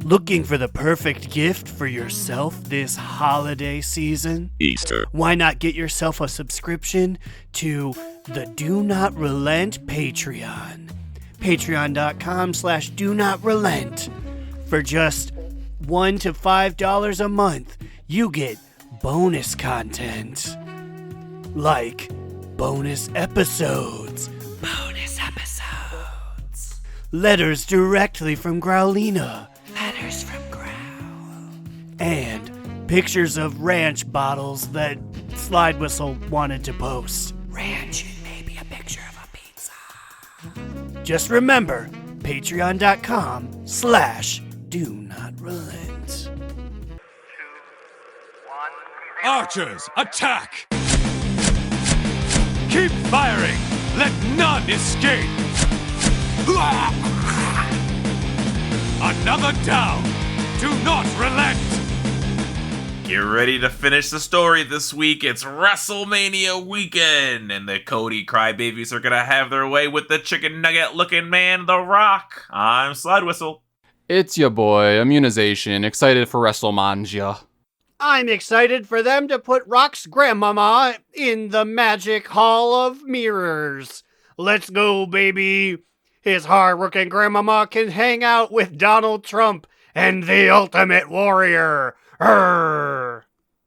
Looking for the perfect gift for yourself this holiday season? Easter. Why not get yourself a subscription to the Do Not Relent Patreon? Patreon.com/DoNotRelent. For just $1 to $5 a month, you get bonus content. Like bonus episodes. Letters directly from Growlina. Letters from Growl. And pictures of ranch bottles that Slidewhistle wanted to post. Ranch and maybe a picture of a pizza. Just remember, patreon.com/DoNotRelent. Archers, attack! Keep firing! Let none escape! Another down! Do not relent! Get ready to finish the story this week. It's WrestleMania weekend, and the Cody Crybabies are gonna have their way with the chicken nugget looking man, The Rock. I'm Slidewhistle. It's your boy, Immunization, excited for WrestleMania. I'm excited for them to put Rock's grandmama in the Magic Hall of Mirrors. Let's go, baby. His hard-working grandmama can hang out with Donald Trump and the Ultimate Warrior. Arrgh.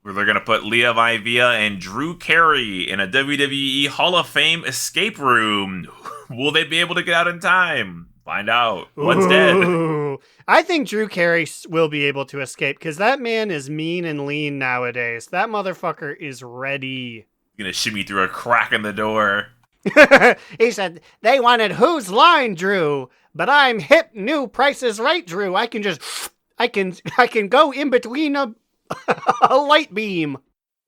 They're going to put Leah Vivia and Drew Carey in a WWE Hall of Fame escape room. Will they be able to get out in time? Find out. One's dead. I think Drew Carey will be able to escape because that man is mean and lean nowadays. That motherfucker is ready. Going to shimmy through a crack in the door. He said, they wanted whose line, Drew? But I'm hip, new, Price is Right, Drew. I can go in between a light beam.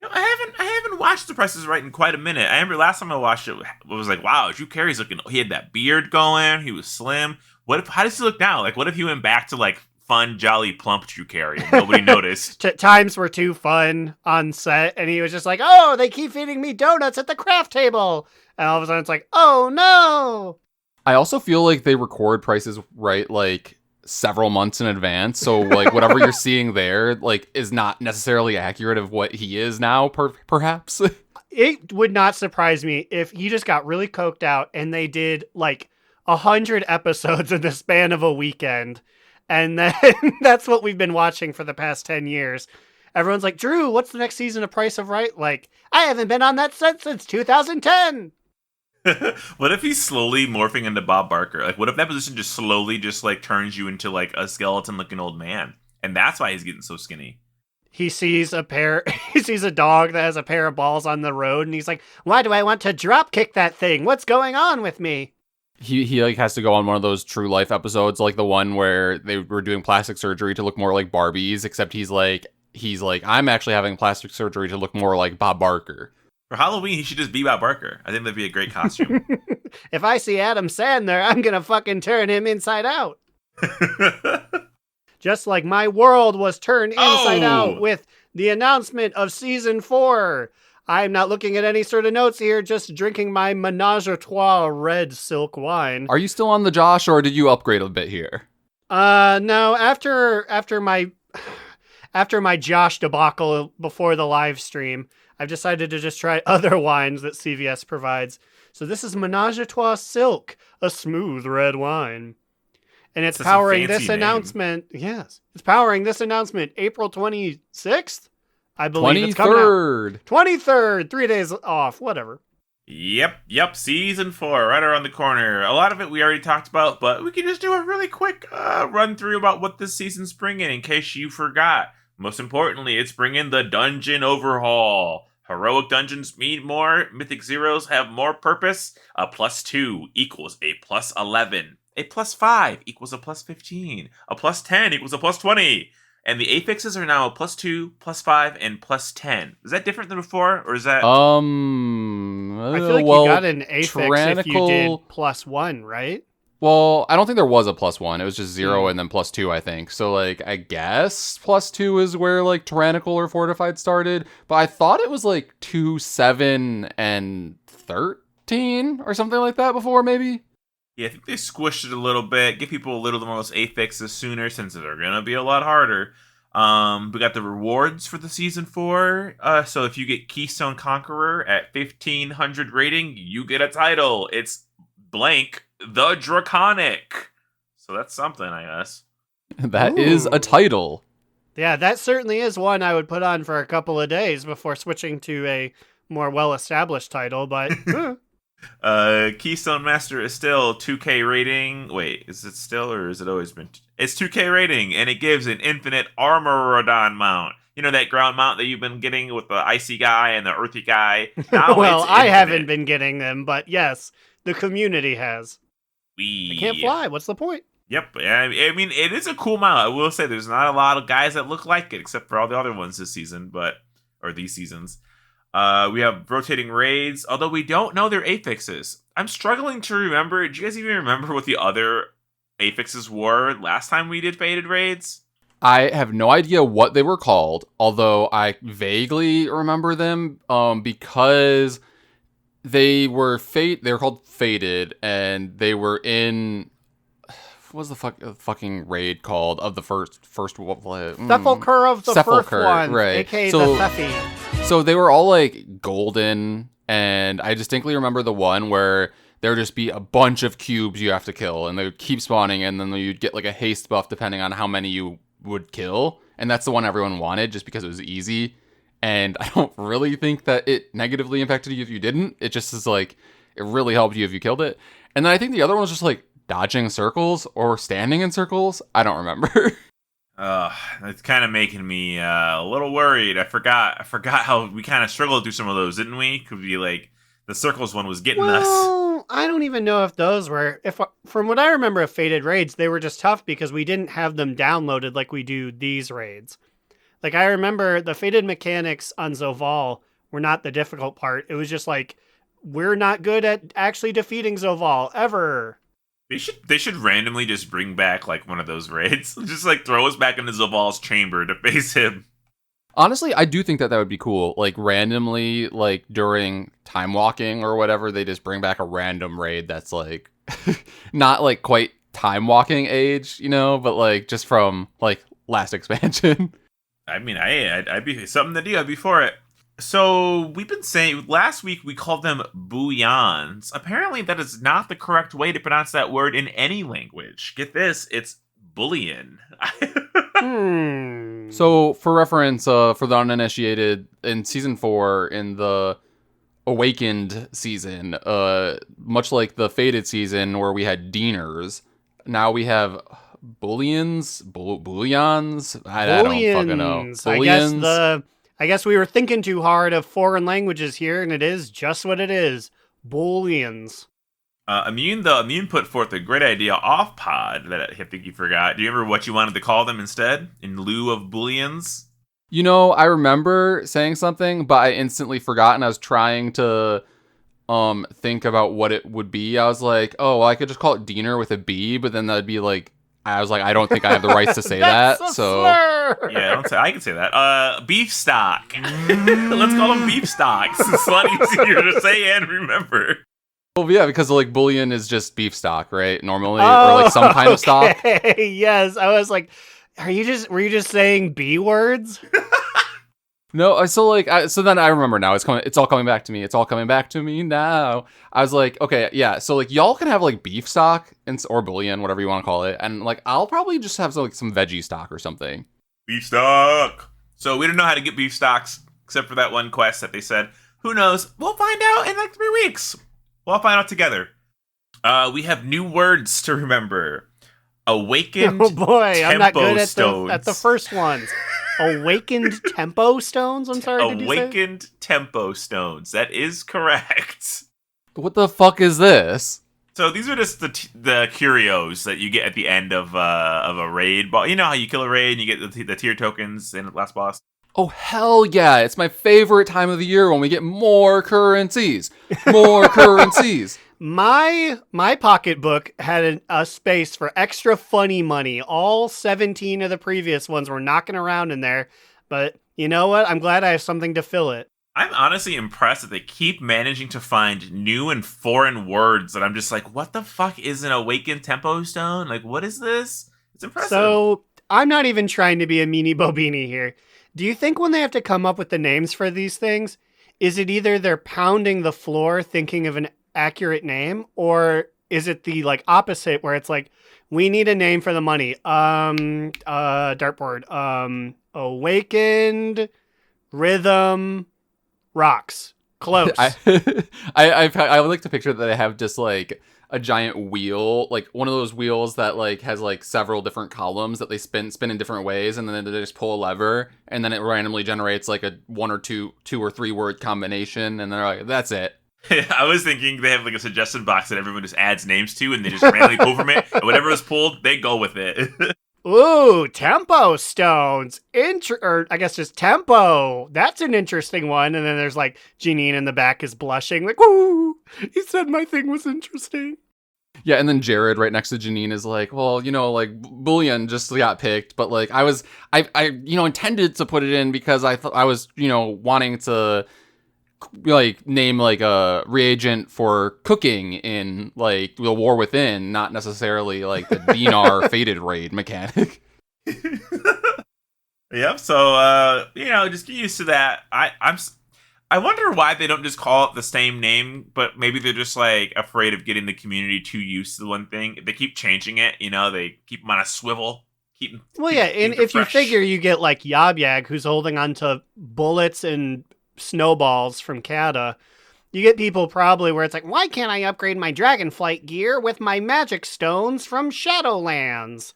No, I haven't watched The Price is Right in quite a minute. I remember last time I watched it, I was like, wow, Drew Carey's looking, he had that beard going, he was slim. How does he look now? Like, what if he went back to, like, fun, jolly, plump Drew Carey and nobody noticed? Times were too fun on set, and he was just like, oh, they keep feeding me donuts at the craft table. And all of a sudden it's like, oh, no. I also feel like they record Prices Right, like, several months in advance. So, like, whatever you're seeing there, like, is not necessarily accurate of what he is now, perhaps. It would not surprise me if he just got really coked out and they did, like, 100 episodes in the span of a weekend. And then that's what we've been watching for the past 10 years. Everyone's like, Drew, what's the next season of Price of Right? Like, I haven't been on that set since 2010. What if he's slowly morphing into Bob Barker? Like, what if that position just slowly just, like, turns you into, like, a skeleton-looking old man? And that's why he's getting so skinny. He sees a dog that has a pair of balls on the road, and he's like, why do I want to drop kick that thing? What's going on with me? He like has to go on one of those True Life episodes, like the one where they were doing plastic surgery to look more like Barbies, except he's like, I'm actually having plastic surgery to look more like Bob Barker. For Halloween, he should just be Bob Barker. I think that'd be a great costume. If I see Adam Sandler, I'm gonna fucking turn him inside out. Just like my world was turned inside out with the announcement of season 4. I'm not looking at any sort of notes here, just drinking my Menage a Trois red silk wine. Are you still on the Josh, or did you upgrade a bit here? No, after my Josh debacle before the live stream, I've decided to just try other wines that CVS provides. So this is Menage a Trois Silk, a smooth red wine. And it's powering this announcement. Yes. It's powering this announcement April 26th. I believe it's coming out. 23rd. 3 days off. Whatever. Yep. Season 4, right around the corner. A lot of it we already talked about, but we can just do a really quick run through about what this season's bringing in case you forgot. Most importantly, it's bringing the dungeon overhaul. Heroic dungeons mean more. Mythic Zeros have more purpose. A +2 equals a +11. A +5 equals a +15. A +10 equals a +20. And the affixes are now a +2, +5, and +10. Is that different than before, or is that? I feel like you got an affix if you did +1, right? Well, I don't think there was a +1. It was just 0 and then +2, I think. So, like, I guess +2 is where, like, Tyrannical or Fortified started. But I thought it was, like, 2, 7, and 13. 15 or something like that before, maybe. Yeah, I think they squished it a little bit, give people a little more of those affixes sooner since they're gonna be a lot harder. We got the rewards for the season 4. So if you get Keystone Conqueror at 1500 rating, you get a title. It's blank the Draconic. So that's something, I guess. That is a title. Yeah, that certainly is one I would put on for a couple of days before switching to a more well-established title, but... Keystone Master is still 2K rating. Wait, is it still or has it always been? It's 2K rating, and it gives an infinite Armorodon mount. You know that ground mount that you've been getting with the icy guy and the earthy guy? Now well, it's I infinite. haven't been getting them, but yes, the community has. We I can't fly. What's the point? Yep. I mean, it is a cool mount. I will say there's not a lot of guys that look like it, except for all the other ones this season, or these seasons. We have rotating raids, although we don't know their affixes. I'm struggling to remember. Do you guys even remember what the other affixes were last time we did faded raids? I have no idea what they were called, although I vaguely remember them because they were called faded, and they were in... What was the fucking raid called of the first Sepulchre of the first one, right? aka the Theffy. So they were all like golden, and I distinctly remember the one where there would just be a bunch of cubes you have to kill, and they would keep spawning, and then you'd get like a haste buff depending on how many you would kill, and that's the one everyone wanted just because it was easy. And I don't really think that it negatively impacted you if you didn't. It just is like it really helped you if you killed it. And then I think the other one was just like dodging circles or standing in circles. I don't remember. It's kind of making me a little worried. I forgot how we kind of struggled through some of those, didn't we? Could be like the circles one was getting us. Well, I don't even know if those were. From what I remember of faded raids, they were just tough because we didn't have them downloaded like we do these raids. Like I remember the faded mechanics on Zoval were not the difficult part. It was just like we're not good at actually defeating Zoval ever. They should randomly just bring back like one of those raids. Just like throw us back into Zoval's chamber to face him. Honestly, I do think that would be cool. Like randomly, like during time walking or whatever, they just bring back a random raid that's like not like quite time walking age, you know, but like just from like last expansion. I mean, I'd be something to do. I'd be for it. So we've been saying last week we called them booyans. Apparently that is not the correct way to pronounce that word in any language. Get this, it's bullion. So for reference, for the uninitiated, in season 4, in the awakened season, much like the faded season where we had deaners, now we have bullions. I don't fucking know. Bullions. I guess we were thinking too hard of foreign languages here, and it is just what it is. Bullions. Immune put forth a great idea off pod that I think you forgot. Do you remember what you wanted to call them instead, in lieu of bullions? You know, I remember saying something, but I instantly forgot, and I was trying to think about what it would be. I was like, oh, well, I could just call it Diener with a B, but then that'd be like, I was like, I don't think I have the rights to say that. So yeah, I can say that. Beef stock. Let's call them beef stocks. It's a lot easier to say and remember. Well, yeah, because like bullion is just beef stock, right? Normally, or like some kind of stock. Yes, I was like, were you just saying B words? No, so then I remember now. It's all coming back to me. It's all coming back to me now. I was like, okay, yeah. So like y'all can have like beef stock or bullion, whatever you want to call it, and like I'll probably just have like some veggie stock or something. Beef stock. So we don't know how to get beef stocks except for that one quest that they said. Who knows? We'll find out in like 3 weeks. We'll find out together. We have new words to remember. Awakened. Oh boy, I'm not good at the first ones. Awakened tempo stones? I'm sorry, did you say? Awakened tempo stones. That is correct. What the fuck is this? So these are just the curios that you get at the end of a raid. You know how you kill a raid and you get the tier tokens in the last boss? Oh, hell yeah. It's my favorite time of the year when we get more currencies. More currencies. My pocketbook had a space for extra funny money. All 17 of the previous ones were knocking around in there. But you know what? I'm glad I have something to fill it. I'm honestly impressed that they keep managing to find new and foreign words that I'm just like, what the fuck is an awakened tempo stone? Like, what is this? It's impressive. So I'm not even trying to be a meanie bobini here. Do you think when they have to come up with the names for these things, is it either they're pounding the floor thinking of an accurate name, or is it the like opposite where it's like, we need a name for the money? Dartboard. Awakened Rhythm Rocks. Close. I would like to picture that they have just like a giant wheel, like one of those wheels that like has like several different columns that they spin in different ways, and then they just pull a lever, and then it randomly generates like a one or two or three word combination, and they're like, that's it. I was thinking they have like a suggestion box that everyone just adds names to, and they just randomly pull from it, and whatever is pulled, they go with it. Ooh, tempo stones. Or I guess just tempo. That's an interesting one. And then there's like Janine in the back is blushing, like, woo, he said my thing was interesting. Yeah, and then Jared right next to Janine is like, well, like Bullion just got picked, but like I intended to put it in because I thought I was, wanting to like name like a reagent for cooking in like the War Within, not necessarily like the Dinar Fated Raid mechanic. Yep. So just get used to that. I wonder why they don't just call it the same name, but maybe they're just like afraid of getting the community too used to the one thing. If they keep changing it, they keep them on a swivel. And if you figure you get like Yab Yag, who's holding onto bullets and snowballs from Kata, you get people probably where it's like, why can't I upgrade my Dragonflight gear with my magic stones from Shadowlands?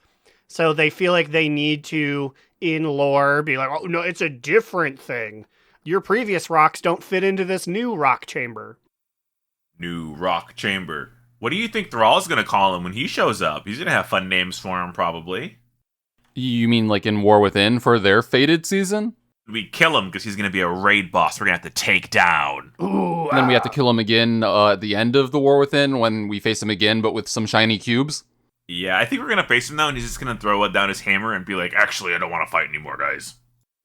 So they feel like they need to, in lore, be like, oh no, it's a different thing. Your previous rocks don't fit into this new rock chamber. New rock chamber. What do you think Thrall's going to call him when he shows up? He's going to have fun names for him, probably. You mean like in War Within for their Fated season? We kill him because he's going to be a raid boss we're going to have to take down. Ooh, and then we have to kill him again at the end of the War Within when we face him again, but with some shiny cubes. Yeah, I think we're going to face him now, and he's just going to throw down his hammer and be like, actually, I don't want to fight anymore, guys.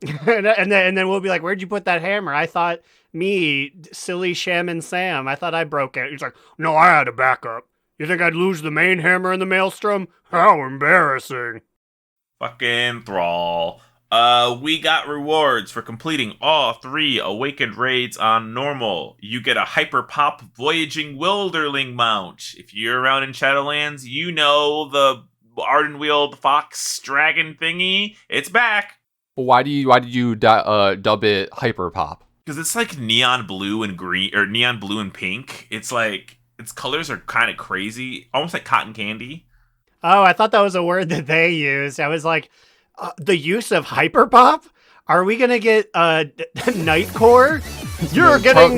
and then we'll be like, where'd you put that hammer? I thought me, silly Shaman Sam, I thought I broke it. He's like, no, I had a backup. You think I'd lose the main hammer in the maelstrom? How embarrassing. Fucking Thrall. We got rewards for completing all 3 Awakened raids on normal. You get a Hyper Pop Voyaging Wilderling mount. If you're around in Shadowlands, you know the Ardenweald Fox Dragon thingy. It's back. Why did you dub it Hyper Pop? Because it's like neon blue and green, or neon blue and pink. It's like, its colors are kind of crazy, almost like cotton candy. Oh, I thought that was a word that they used. I was like, the use of hyperpop? Are we gonna get Nightcore? You're getting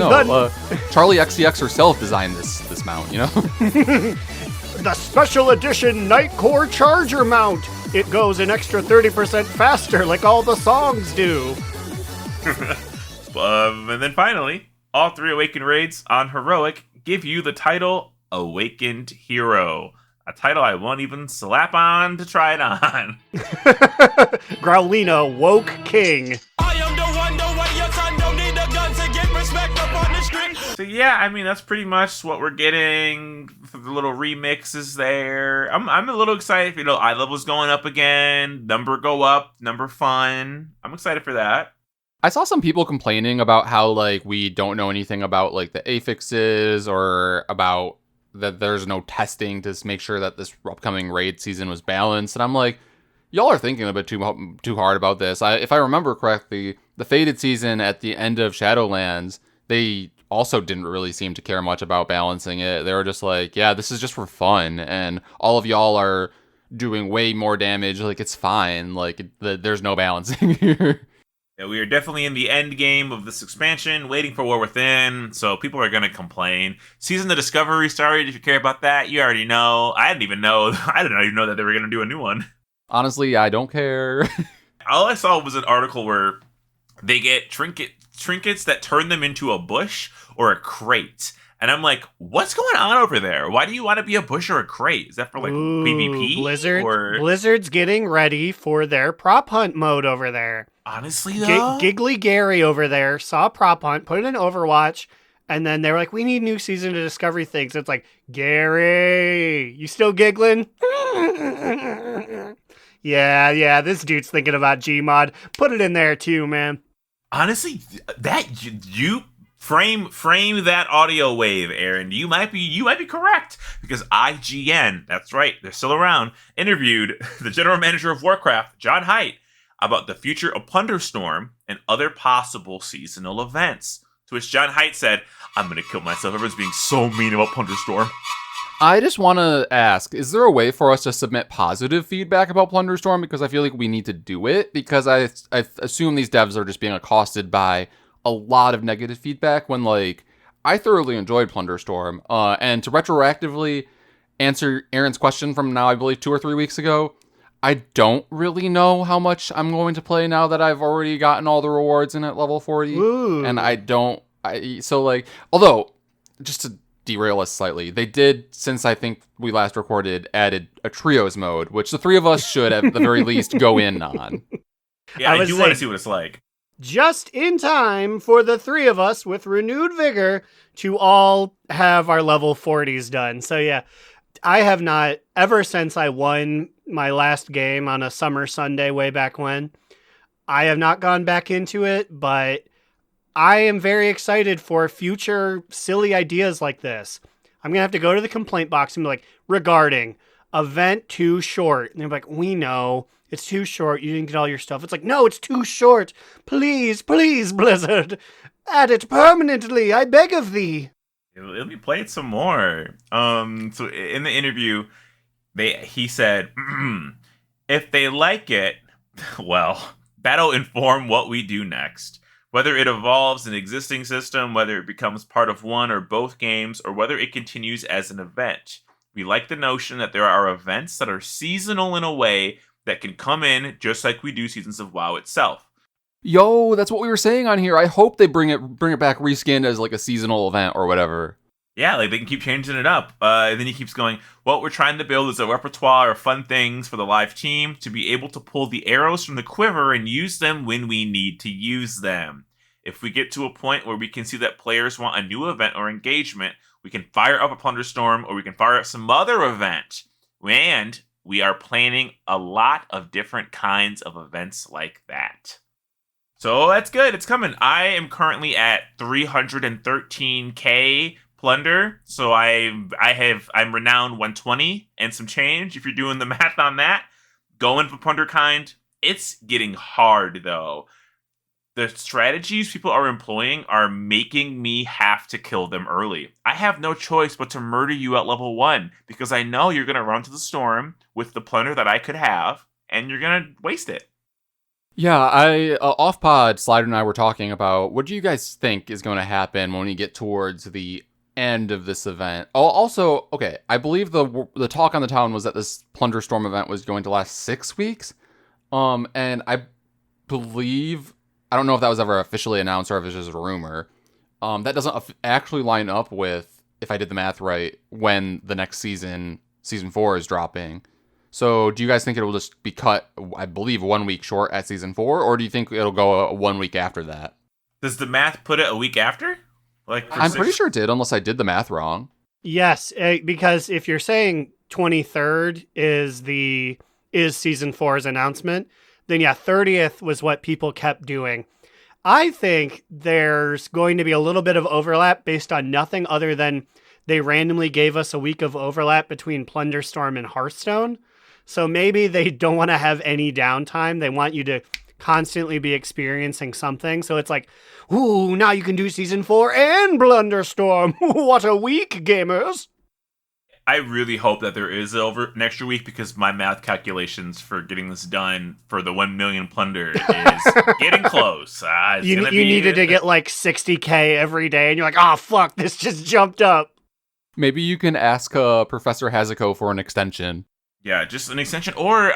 Charlie XCX herself designed this mount, The special edition Nightcore Charger mount. It goes an extra 30% faster, like all the songs do. And then finally, all 3 Awakened raids on Heroic give you the title Awakened Hero. A title I won't even slap on to try it on. Growlina, Woke King. I am the one, your son don't need a gun to get respect up on the street. So yeah, I mean, that's pretty much what we're getting for the little remixes there. I'm a little excited. Eye level's going up again. Number go up. Number fun. I'm excited for that. I saw some people complaining about how, like, we don't know anything about, like, the affixes or about that there's no testing to make sure that this upcoming raid season was balanced. And I'm like, y'all are thinking a bit too hard about this. If I remember correctly, the Fated season at the end of Shadowlands, they also didn't really seem to care much about balancing it. They were just like, yeah, this is just for fun. And all of y'all are doing way more damage. Like, it's fine. Like, there's no balancing here. Yeah, we are definitely in the end game of this expansion, waiting for War Within, so people are going to complain. Season of Discovery started, if you care about that, you already know. I didn't even know that they were going to do a new one. Honestly, I don't care. All I saw was an article where they get trinkets that turn them into a bush or a crate. And I'm like, what's going on over there? Why do you want to be a bush or a crate? Is that for, like, PvP? Blizzard's getting ready for their prop hunt mode over there. Honestly, though, Giggly Gary over there saw a prop hunt, put it in Overwatch, and then they were like, we need new season to discovery things. It's like, Gary, you still giggling? Yeah, this dude's thinking about Gmod. Put it in there too, man. honestly, that you frame that audio wave, Aaron. You might be correct because IGN, that's right, they're still around, interviewed the general manager of Warcraft, John Haidt, about the future of Plunderstorm and other possible seasonal events. To which John Haidt said, "I'm gonna kill myself. Everyone's being so mean about Plunderstorm." I just want to ask, is there a way for us to submit positive feedback about Plunderstorm? Because I feel like we need to do it, because I assume these devs are just being accosted by a lot of negative feedback when, like, I thoroughly enjoyed Plunderstorm. And to retroactively answer Aaron's question from now, I believe 2 or 3 weeks ago, I don't really know how much I'm going to play now that I've already gotten all the rewards in at level 40. Ooh. And although, just to derail us slightly, they did, since I think we last recorded, added a trios mode, which the three of us should at the very least go in on. Yeah, I do want to see what it's like. Just in time for the three of us with renewed vigor to all have our level 40s done. So yeah, I have not, ever since I won my last game on a summer Sunday way back when, I have not gone back into it, but I am very excited for future silly ideas like this. I'm going to have to go to the complaint box and be like, regarding event too short. And they're like, we know it's too short. You didn't get all your stuff. It's like, no, it's too short. Please, Blizzard, add it permanently. I beg of thee. Let me play it some more. So in the interview, he said, if they like it, well, that'll inform what we do next. Whether it evolves an existing system, whether it becomes part of one or both games, or whether it continues as an event. We like the notion that there are events that are seasonal in a way that can come in just like we do seasons of WoW itself. Yo, that's what we were saying on here. I hope they bring it back reskinned as like a seasonal event or whatever. Yeah, like they can keep changing it up. And then he keeps going, what we're trying to build is a repertoire of fun things for the live team to be able to pull the arrows from the quiver and use them when we need to use them. If we get to a point where we can see that players want a new event or engagement, we can fire up a Plunderstorm or we can fire up some other event. And we are planning a lot of different kinds of events like that. So that's good. It's coming. I am currently at 313k plunder. So I'm renowned 120 and some change. If you're doing the math on that, going for plunder kind. It's getting hard though. The strategies people are employing are making me have to kill them early. I have no choice but to murder you at level 1 because I know you're going to run to the storm with the plunder that I could have, and you're going to waste it. Yeah, off pod, Slider and I were talking about what do you guys think is going to happen when we get towards the end of this event. Also, okay, I believe the talk on the town was that this Plunderstorm event was going to last 6 weeks. And I believe, I don't know if that was ever officially announced or if it's just a rumor. That doesn't actually line up with, if I did the math right, when the next season 4 is dropping. So do you guys think it will just be cut, I believe, 1 week short at season 4, or do you think it'll go 1 week after that? Does the math put it a week after? I'm pretty sure it did, unless I did the math wrong. Yes, because if you're saying 23rd is season 4's announcement, then yeah, 30th was what people kept doing. I think there's going to be a little bit of overlap based on nothing other than they randomly gave us a week of overlap between Plunderstorm and Hearthstone. So maybe they don't want to have any downtime. They want you to constantly be experiencing something. So it's like, ooh, now you can do season 4 and Plunderstorm. What a week, gamers. I really hope that there is an extra week because my math calculations for getting this done for the 1 million plunder is getting close. You needed to get like 60k every day and you're like, oh, fuck, this just jumped up. Maybe you can ask Professor Hazuko for an extension. Yeah, just an extension. Or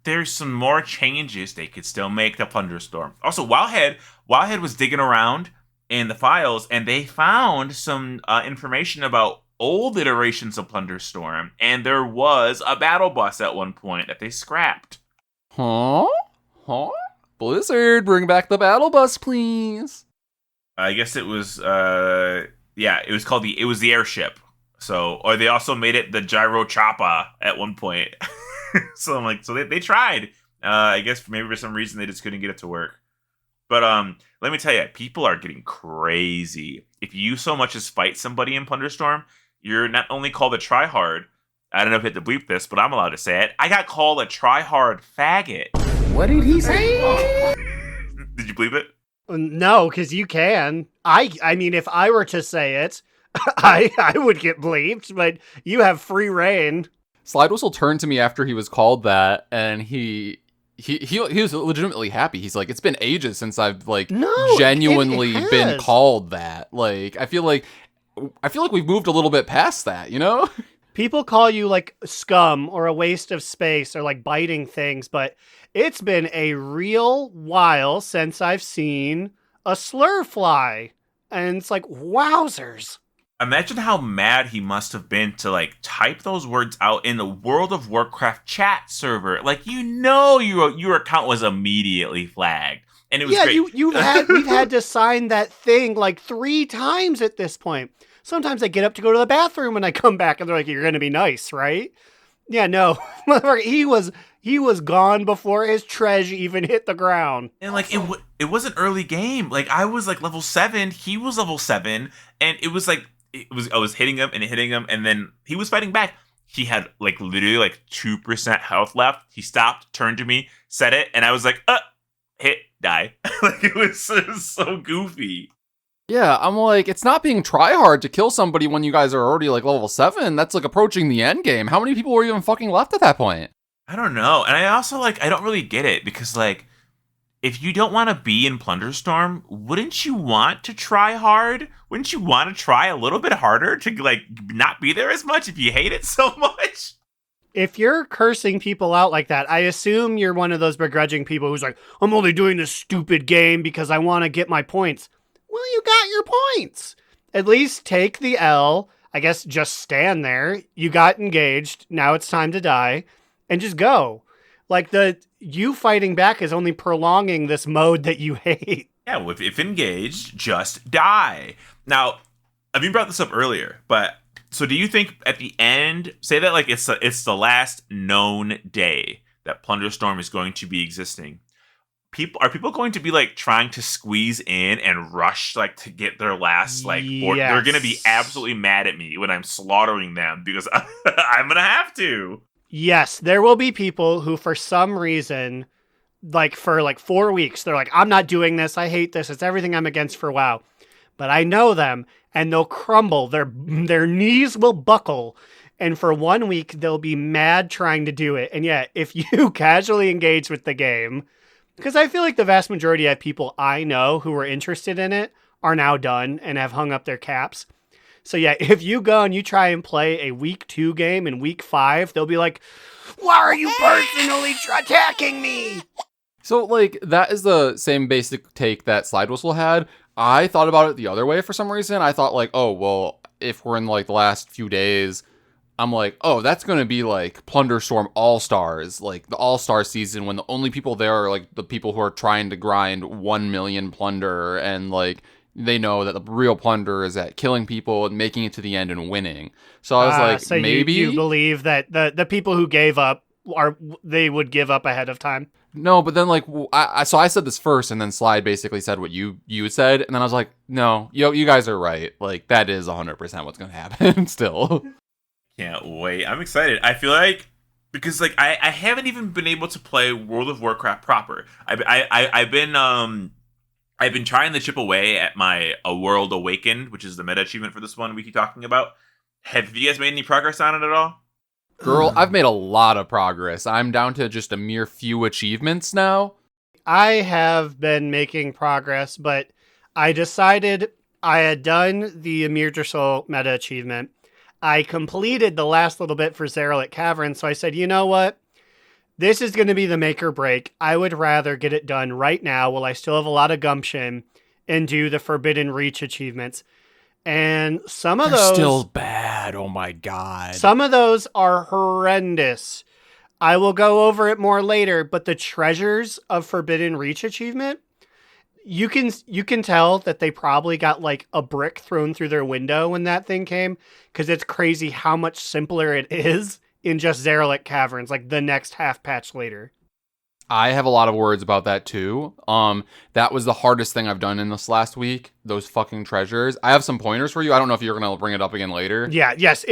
there's some more changes they could still make to Plunderstorm. Also, Wildhead was digging around in the files, and they found some information about old iterations of Plunderstorm, and there was a battle bus at one point that they scrapped. Huh? Blizzard, bring back the battle bus, please. I guess it was it was called the airship. So, or they also made it the gyro choppa at one point. So I'm like, so they tried. I guess maybe for some reason they just couldn't get it to work. But let me tell you, people are getting crazy. If you so much as fight somebody in Plunderstorm, you're not only called a tryhard. I don't know if you have to bleep this, but I'm allowed to say it. I got called a tryhard faggot. What did he say? Did you bleep it? No, because you can. I mean, if I were to say it, I would get bleeped, but you have free reign. Slidewhistle turned to me after he was called that, and he was legitimately happy. He's like, it's been ages since I've genuinely it been has. called that. Like, I feel like we've moved a little bit past that, you know? People call you like scum or a waste of space or like biting things, but it's been a real while since I've seen a slur fly. And it's like, wowzers. Imagine how mad he must have been to like type those words out in the World of Warcraft chat server. Like, your account was immediately flagged, and it was great. We've had to sign that thing like 3 times at this point. Sometimes I get up to go to the bathroom and I come back and they're like, "You're gonna be nice, right?" Yeah, no, he was gone before his treasure even hit the ground. And like it was an early game. Like I was like level 7, he was level 7, and it was like I was hitting him, and then he was fighting back. He had like literally like 2% health left. He stopped, turned to me, said it, and I was like, hit, die. Like it was so goofy. Yeah, I'm like, it's not being try hard to kill somebody when you guys are already like level 7. That's like approaching the end game. How many people were even fucking left at that point? I don't know. And I also like I don't really get it because like if you don't want to be in Plunderstorm, wouldn't you want to try hard? Wouldn't you want to try a little bit harder to like not be there as much if you hate it so much? If you're cursing people out like that, I assume you're one of those begrudging people who's like, "I'm only doing this stupid game because I want to get my points." Well, you got your points. At least take the L. I guess just stand there. You got engaged. Now it's time to die. And just go. Like, you fighting back is only prolonging this mode that you hate. Yeah, well, if engaged, just die. Now, I mean, brought this up earlier, but so do you think at the end, say that like it's the last known day that Plunderstorm is going to be existing? Are people going to be like trying to squeeze in and rush like to get their last like board? Yes. They're going to be absolutely mad at me when I'm slaughtering them because I'm going to have to. Yes, there will be people who, for some reason, like for like 4 weeks, they're like, "I'm not doing this. I hate this. It's everything I'm against for WoW." But I know them, and they'll crumble. Their knees will buckle, and for 1 week they'll be mad trying to do it. And yet, if you casually engage with the game, because I feel like the vast majority of people I know who were interested in it are now done and have hung up their caps. So yeah, if you go and you try and play a week 2 game in week 5, they'll be like, "Why are you personally attacking me?" So, like, that is the same basic take that Slidewhistle had. I thought about it the other way for some reason. I thought, like, oh, well, if we're in, like, the last few days, I'm like, oh, that's going to be, like, Plunderstorm All-Stars, like, the All-Star season when the only people there are, like, the people who are trying to grind 1 million plunder, and, like, they know that the real plunder is at killing people and making it to the end and winning. So I was like, so maybe you believe that the people who gave up they would give up ahead of time. no, but then like I said this first, and then Slide basically said what you said, and then I was like, no, you guys are right. Like that is 100% what's gonna happen. Still, Can't wait. I'm excited. I feel like because like I haven't even been able to play World of Warcraft proper. I've been trying to chip away at my A World Awakened, which is the meta achievement for this one we keep talking about. Have you guys made any progress on it at all? girl, I've made a lot of progress. I'm down to just a mere few achievements now. I have been making progress, but I decided I had done the Immunization meta achievement. I completed the last little bit for Zeralik Cavern, so I said, you know what? This is going to be the make or break. I would rather get it done right now while I still have a lot of gumption and do the Forbidden Reach achievements. And some of They're those still bad. Oh my god. some of those are horrendous. I will go over it more later, but the Treasures of Forbidden Reach achievement, you can tell that they probably got like a brick thrown through their window when that thing came, because it's crazy how much simpler it is in just Zarelek Caverns, like the next half patch later. I have a lot of words about that too. That was the hardest thing I've done in this last week. Those fucking treasures. I have some pointers for you. I don't know if you're gonna bring it up again later. Yeah, yes.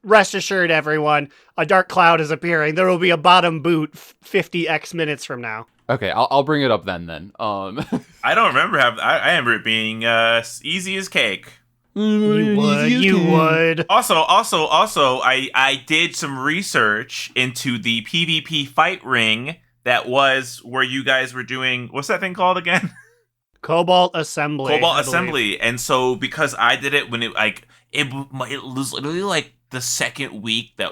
Rest assured, everyone, a dark cloud is appearing. There will be a bottom boot 50x minutes from now. Okay, I'll bring it up then. I don't remember I remember it being easy as cake. You would. Also, I did some research into the PvP fight ring that was where you guys were doing, what's that thing called again? Cobalt Assembly. And so because I did it when it was literally like the second week that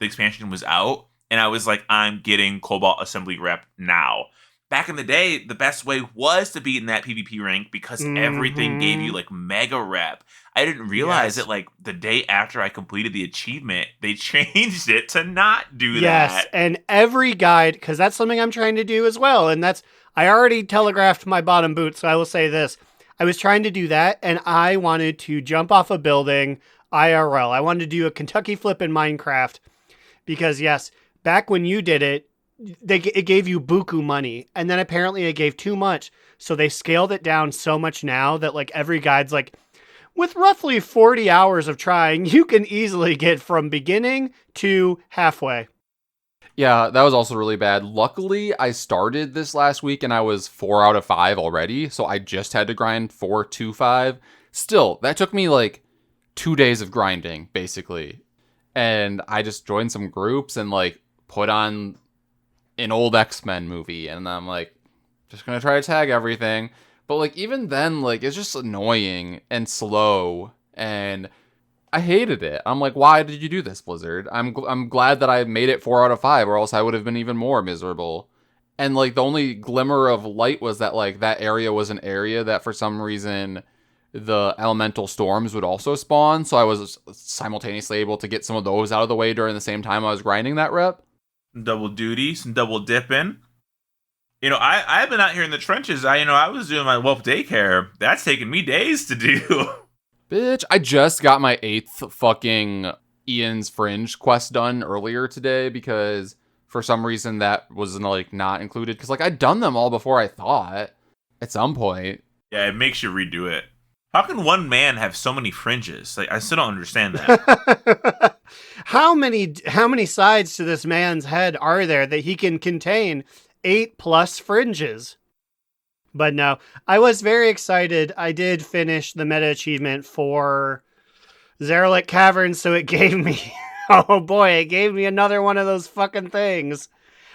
the expansion was out, and I was like, I'm getting Cobalt Assembly rep now. Back in the day, the best way was to be in that PvP rank because everything gave you like mega rep. I didn't realize that like the day after I completed the achievement, they changed it to not do that. Yes, and every guide, because that's something I'm trying to do as well. And I already telegraphed my bottom boot, so I will say this. I was trying to do that, and I wanted to jump off a building IRL. I wanted to do a Kentucky flip in Minecraft because, yes, back when you did it, it gave you buku money, and then apparently it gave too much, so they scaled it down so much now that like every guide's like, with roughly 40 hours of trying, you can easily get from beginning to halfway. Yeah, that was also really bad. Luckily, I started this last week and I was 4 out of 5 already, so I just had to grind 4 to 5. Still, that took me like 2 days of grinding, basically. And I just joined some groups and like put on an old X-Men movie, and I'm like, just gonna try to tag everything. But like even then, like it's just annoying and slow, and I hated it. I'm like, why did you do this, Blizzard? I'm glad that I made it 4 out of 5, or else I would have been even more miserable. And like the only glimmer of light was that like that area was an area that for some reason the elemental storms would also spawn, so I was simultaneously able to get some of those out of the way during the same time I was grinding that rep. Double duty, some double dipping. You know, I've been out here in the trenches. I was doing my wolf daycare. That's taken me days to do. Bitch, I just got my 8th fucking Ian's Fringe quest done earlier today because for some reason that was like not included. Because like I'd done them all before I thought at some point. Yeah, it makes you redo it. How can one man have so many fringes? Like I still don't understand that. How many sides to this man's head are there that he can contain 8+ fringes? But no, I was very excited. I did finish the meta achievement for Zarelek Caverns, so it gave me, oh boy, it gave me another one of those fucking things.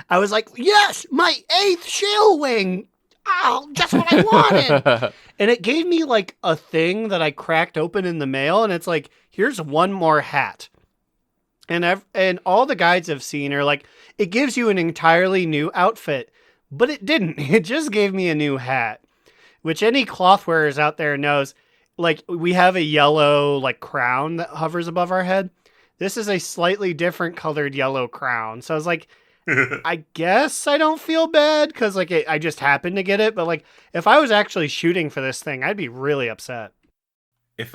I was like, yes, my 8th shield wing. Oh, just what I wanted. And it gave me like a thing that I cracked open in the mail, and it's like, here's one more hat. And all the guides I've seen are like, it gives you an entirely new outfit. But it didn't. It just gave me a new hat, which any cloth wearers out there knows. Like, we have a yellow, like, crown that hovers above our head. This is a slightly different colored yellow crown. So I was like, I guess I don't feel bad because, like, I just happened to get it. But, like, if I was actually shooting for this thing, I'd be really upset. If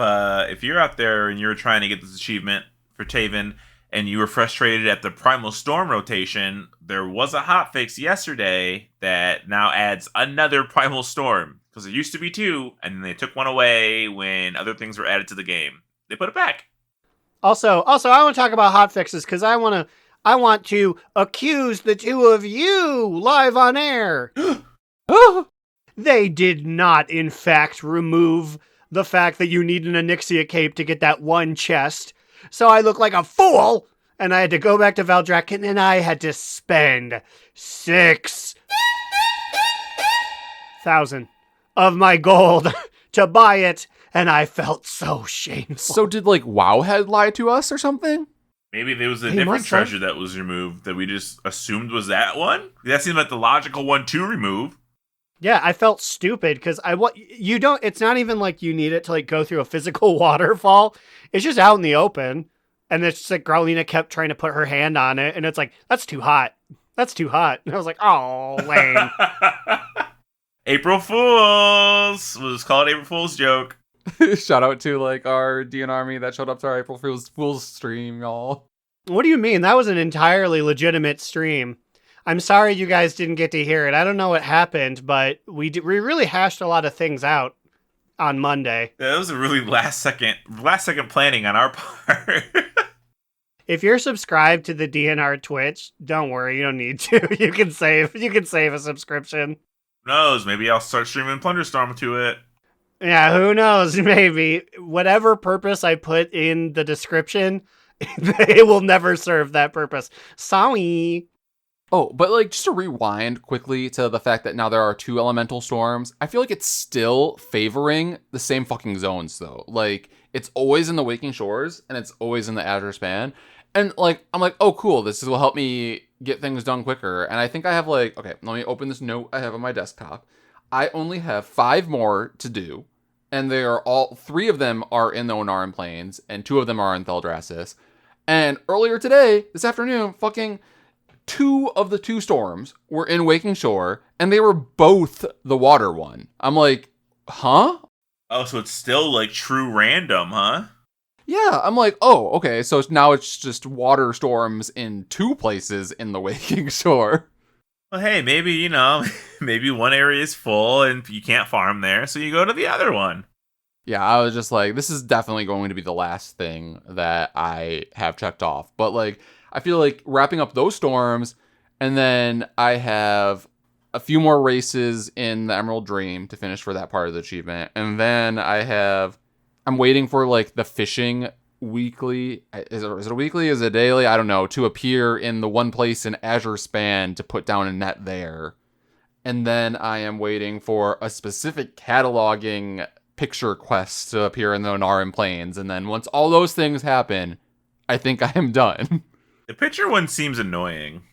you're out there and you're trying to get this achievement for Taven, and you were frustrated at the Primal Storm rotation, there was a hotfix yesterday that now adds another Primal Storm. Because there used to be 2, and then they took one away when other things were added to the game. They put it back. Also, I want to talk about hotfixes because I want to accuse the 2 of you live on air. They did not, in fact, remove the fact that you need an Onyxia cape to get that one chest. So I look like a fool, and I had to go back to Valdrakken, and I had to spend 6,000 of my gold to buy it, and I felt so shameful. So did like Wowhead lie to us or something? Maybe there was a different treasure that was removed that we just assumed was that one. That seemed like the logical one to remove. Yeah, I felt stupid because it's not even like you need it to like go through a physical waterfall. It's just out in the open. And it's just like Growlina kept trying to put her hand on it, and it's like, that's too hot. That's too hot. And I was like, oh, lame. April Fools! We'll just call it April Fool's joke. Shout out to like our DN Army that showed up to our April Fool's stream, y'all. What do you mean? That was an entirely legitimate stream. I'm sorry you guys didn't get to hear it. I don't know what happened, but we really hashed a lot of things out on Monday. That was a really last second planning on our part. If you're subscribed to the DNR Twitch, don't worry, you don't need to. You can save a subscription. Who knows? Maybe I'll start streaming Plunderstorm to it. Yeah, who knows? Maybe. Whatever purpose I put in the description, it will never serve that purpose. Sorry. Oh, but like just to rewind quickly to the fact that now there are 2 elemental storms, I feel like it's still favoring the same fucking zones though. Like it's always in the Waking Shores and it's always in the Azure Span. And like I'm like, oh cool, this will help me get things done quicker. And I think I have like, okay, let me open this note I have on my desktop. I only have 5 more to do, and they are all 3 of them are in the Onaran Plains, and 2 of them are in Theldrassus. And earlier today, this afternoon, fucking 2 of the 2 storms were in Waking Shore, and they were both the water one. I'm like, huh? Oh, so it's still like true random, huh? Yeah, I'm like, oh, okay, so now it's just water storms in 2 places in the Waking Shore. Well, hey, maybe, maybe one area is full and you can't farm there, so you go to the other one. Yeah, I was just like, this is definitely going to be the last thing that I have checked off. But like, I feel like wrapping up those storms, and then I have a few more races in the Emerald Dream to finish for that part of the achievement. And then I'm waiting for like the fishing weekly. Is it a weekly? Is it a daily? I don't know. To appear in the one place in Azure Span to put down a net there. And then I am waiting for a specific cataloging picture quest to appear in the Onaran Plains. And then once all those things happen, I think I am done. The picture one seems annoying.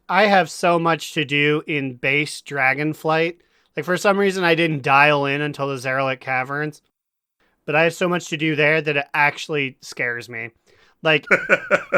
I have so much to do in base Dragonflight. Like for some reason I didn't dial in until the Zeralik Caverns. But I have so much to do there that it actually scares me. Like,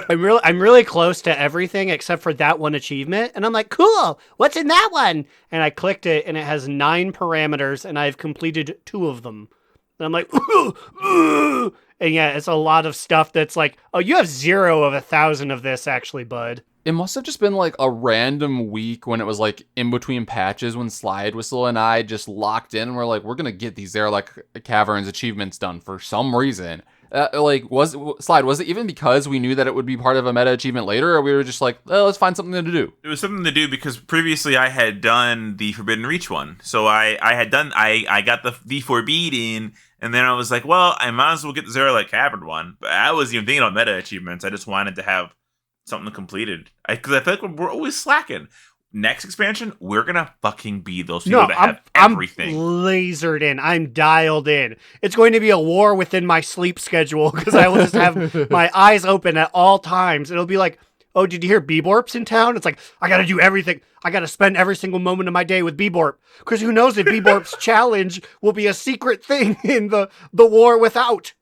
I'm really close to everything except for that one achievement. And I'm like, cool, what's in that one? And I clicked it, and it has 9 parameters, and I've completed 2 of them. And I'm like, ooh. And yeah, it's a lot of stuff that's like, oh, you have 0 of 1,000 of this, actually, bud. It must have just been like a random week when it was like in between patches when Slidewhistle and I just locked in and we're like, we're going to get these Zeralik Caverns achievements done for some reason. Was it even because we knew that it would be part of a meta achievement later, or we were just like, let's find something to do? It was something to do because previously I had done the Forbidden Reach one. So I got the Forbidden, and then I was like, well, I might as well get the Zeralik Cavern one. But I wasn't even thinking about meta achievements. I just wanted to have something completed. Because I feel like we're always slacking. Next expansion, we're gonna fucking be those people that have everything. I'm lasered in. I'm dialed in. It's going to be a war within my sleep schedule because I will just have my eyes open at all times. It'll be like, oh, did you hear Beeborp's in town? It's like, I gotta do everything. I gotta spend every single moment of my day with Beeborp. Because who knows if Beeborp's challenge will be a secret thing in the war without.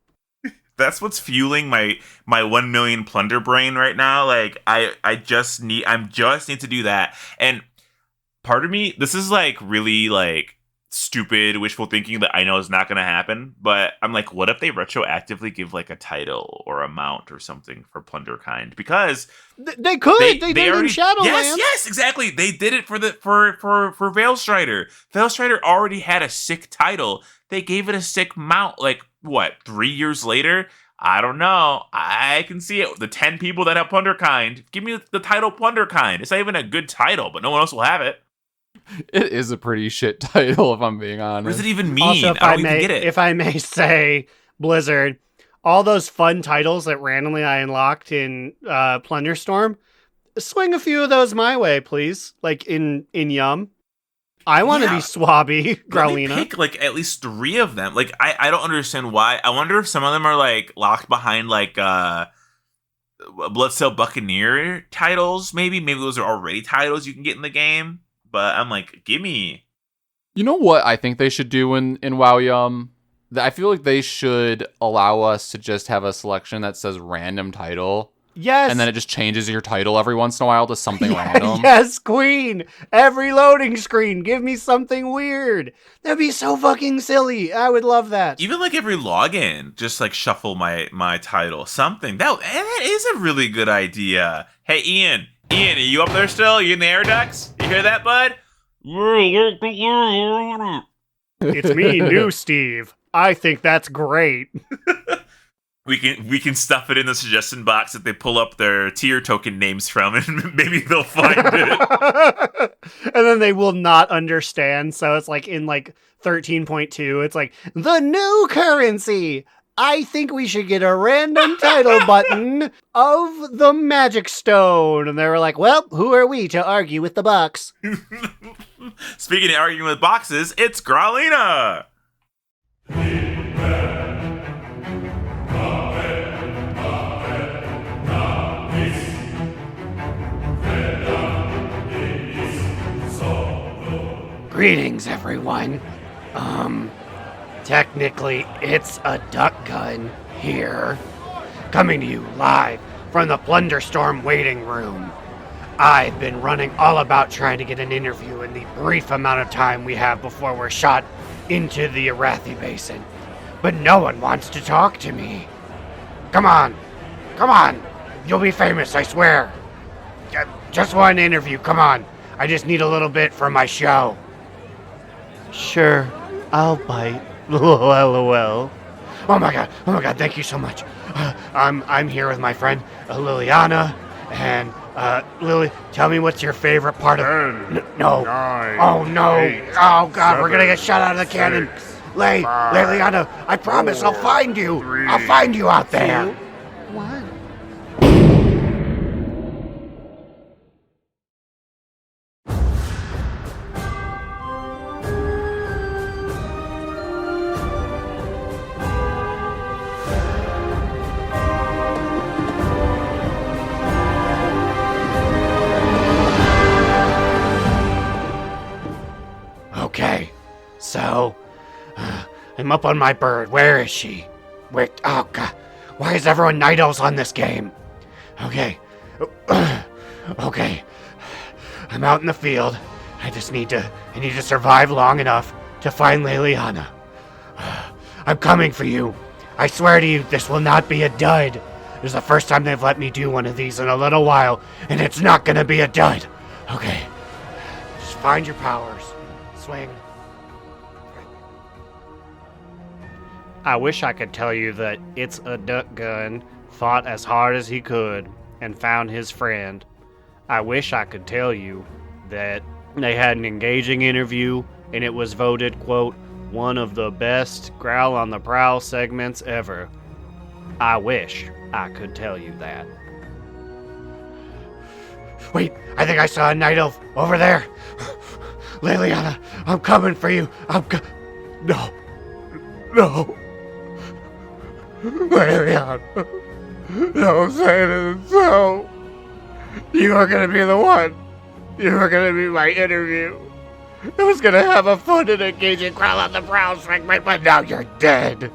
That's what's fueling my 1 million plunder brain right now. Like I just need to do that. And part of me, this is like really like stupid wishful thinking that I know is not going to happen, but I'm like, what if they retroactively give like a title or a mount or something for Plunderkind? Because they could. They did already, in Shadowlands. Yes, exactly. They did it for Veilstrider. Veilstrider already had a sick title. They gave it a sick mount. Like what? 3 years later? I don't know. I can see it. The 10 people that have Plunderkind, give me the title Plunderkind. It's not even a good title, but no one else will have it. It is a pretty shit title, if I'm being honest. What does it even mean? Also, I don't even get it. If I may say, Blizzard, all those fun titles that randomly I unlocked in Plunderstorm, swing a few of those my way, please. Like in Yum. I want to be Swabby, Growlina. Let me pick like at least 3 of them. Like I don't understand why. I wonder if some of them are like locked behind like Bloodsail Buccaneer titles. Maybe those are already titles you can get in the game. But I'm like, gimme. You know what I think they should do in WoW Yum? I feel like they should allow us to just have a selection that says random title. Yes. And then it just changes your title every once in a while to something random. Yes, Queen. Every loading screen, give me something weird. That'd be so fucking silly. I would love that. Even like every login, just like shuffle my title. Something. That is a really good idea. Hey, Ian. Ian, are you up there still? You in the air ducts? You hear that, bud? It's me, new Steve. I think that's great. We can stuff it in the suggestion box that they pull up their tier token names from, and maybe they'll find it. And then they will not understand. So it's like in like 13.2, it's like the new currency. I think we should get a random title button of the Magic Stone. And they were like, well, who are we to argue with the box? Speaking of arguing with boxes, it's Growlina. Greetings, everyone. Technically, it's a duck gun here. Coming to you live from the Plunderstorm waiting room. I've been running all about trying to get an interview in the brief amount of time we have before we're shot into the Arathi Basin. But no one wants to talk to me. Come on. You'll be famous, I swear. Just one interview, come on. I just need a little bit for my show. Sure, I'll bite. LOL. Oh my god, thank you so much. I'm here with my friend Liliana, and Lily, tell me what's your favorite part of... 10, No. 9, Oh no. 8, Oh god, we're gonna 7, get shot out of the cannon. 6, Liliana, I promise I'll 4, find you. 3, I'll find you out there. 2, What? Okay, so I'm up on my bird. Where is she? Wait, oh god, why is everyone night owls on this game? Okay, okay, I'm out in the field. I need to survive long enough to find Liliana. I'm coming for you. I swear to you, this will not be a dud. This is the first time they've let me do one of these in a little while, and it's not gonna be a dud. Okay, just find your powers. Swing. I wish I could tell you that It's a Duck Gun fought as hard as he could and found his friend. I wish I could tell you that they had an engaging interview and it was voted, quote, one of the best Growl on the Prowl segments ever. I wish I could tell you that. Wait, I think I saw a night elf over there. Liliana, I'm coming for you. No. Liliana. Don't say it isn't so. You are going to be the one. You are going to be my interview. I was going to have a fun and engaging Growl on the Prowl segment, but now you're dead.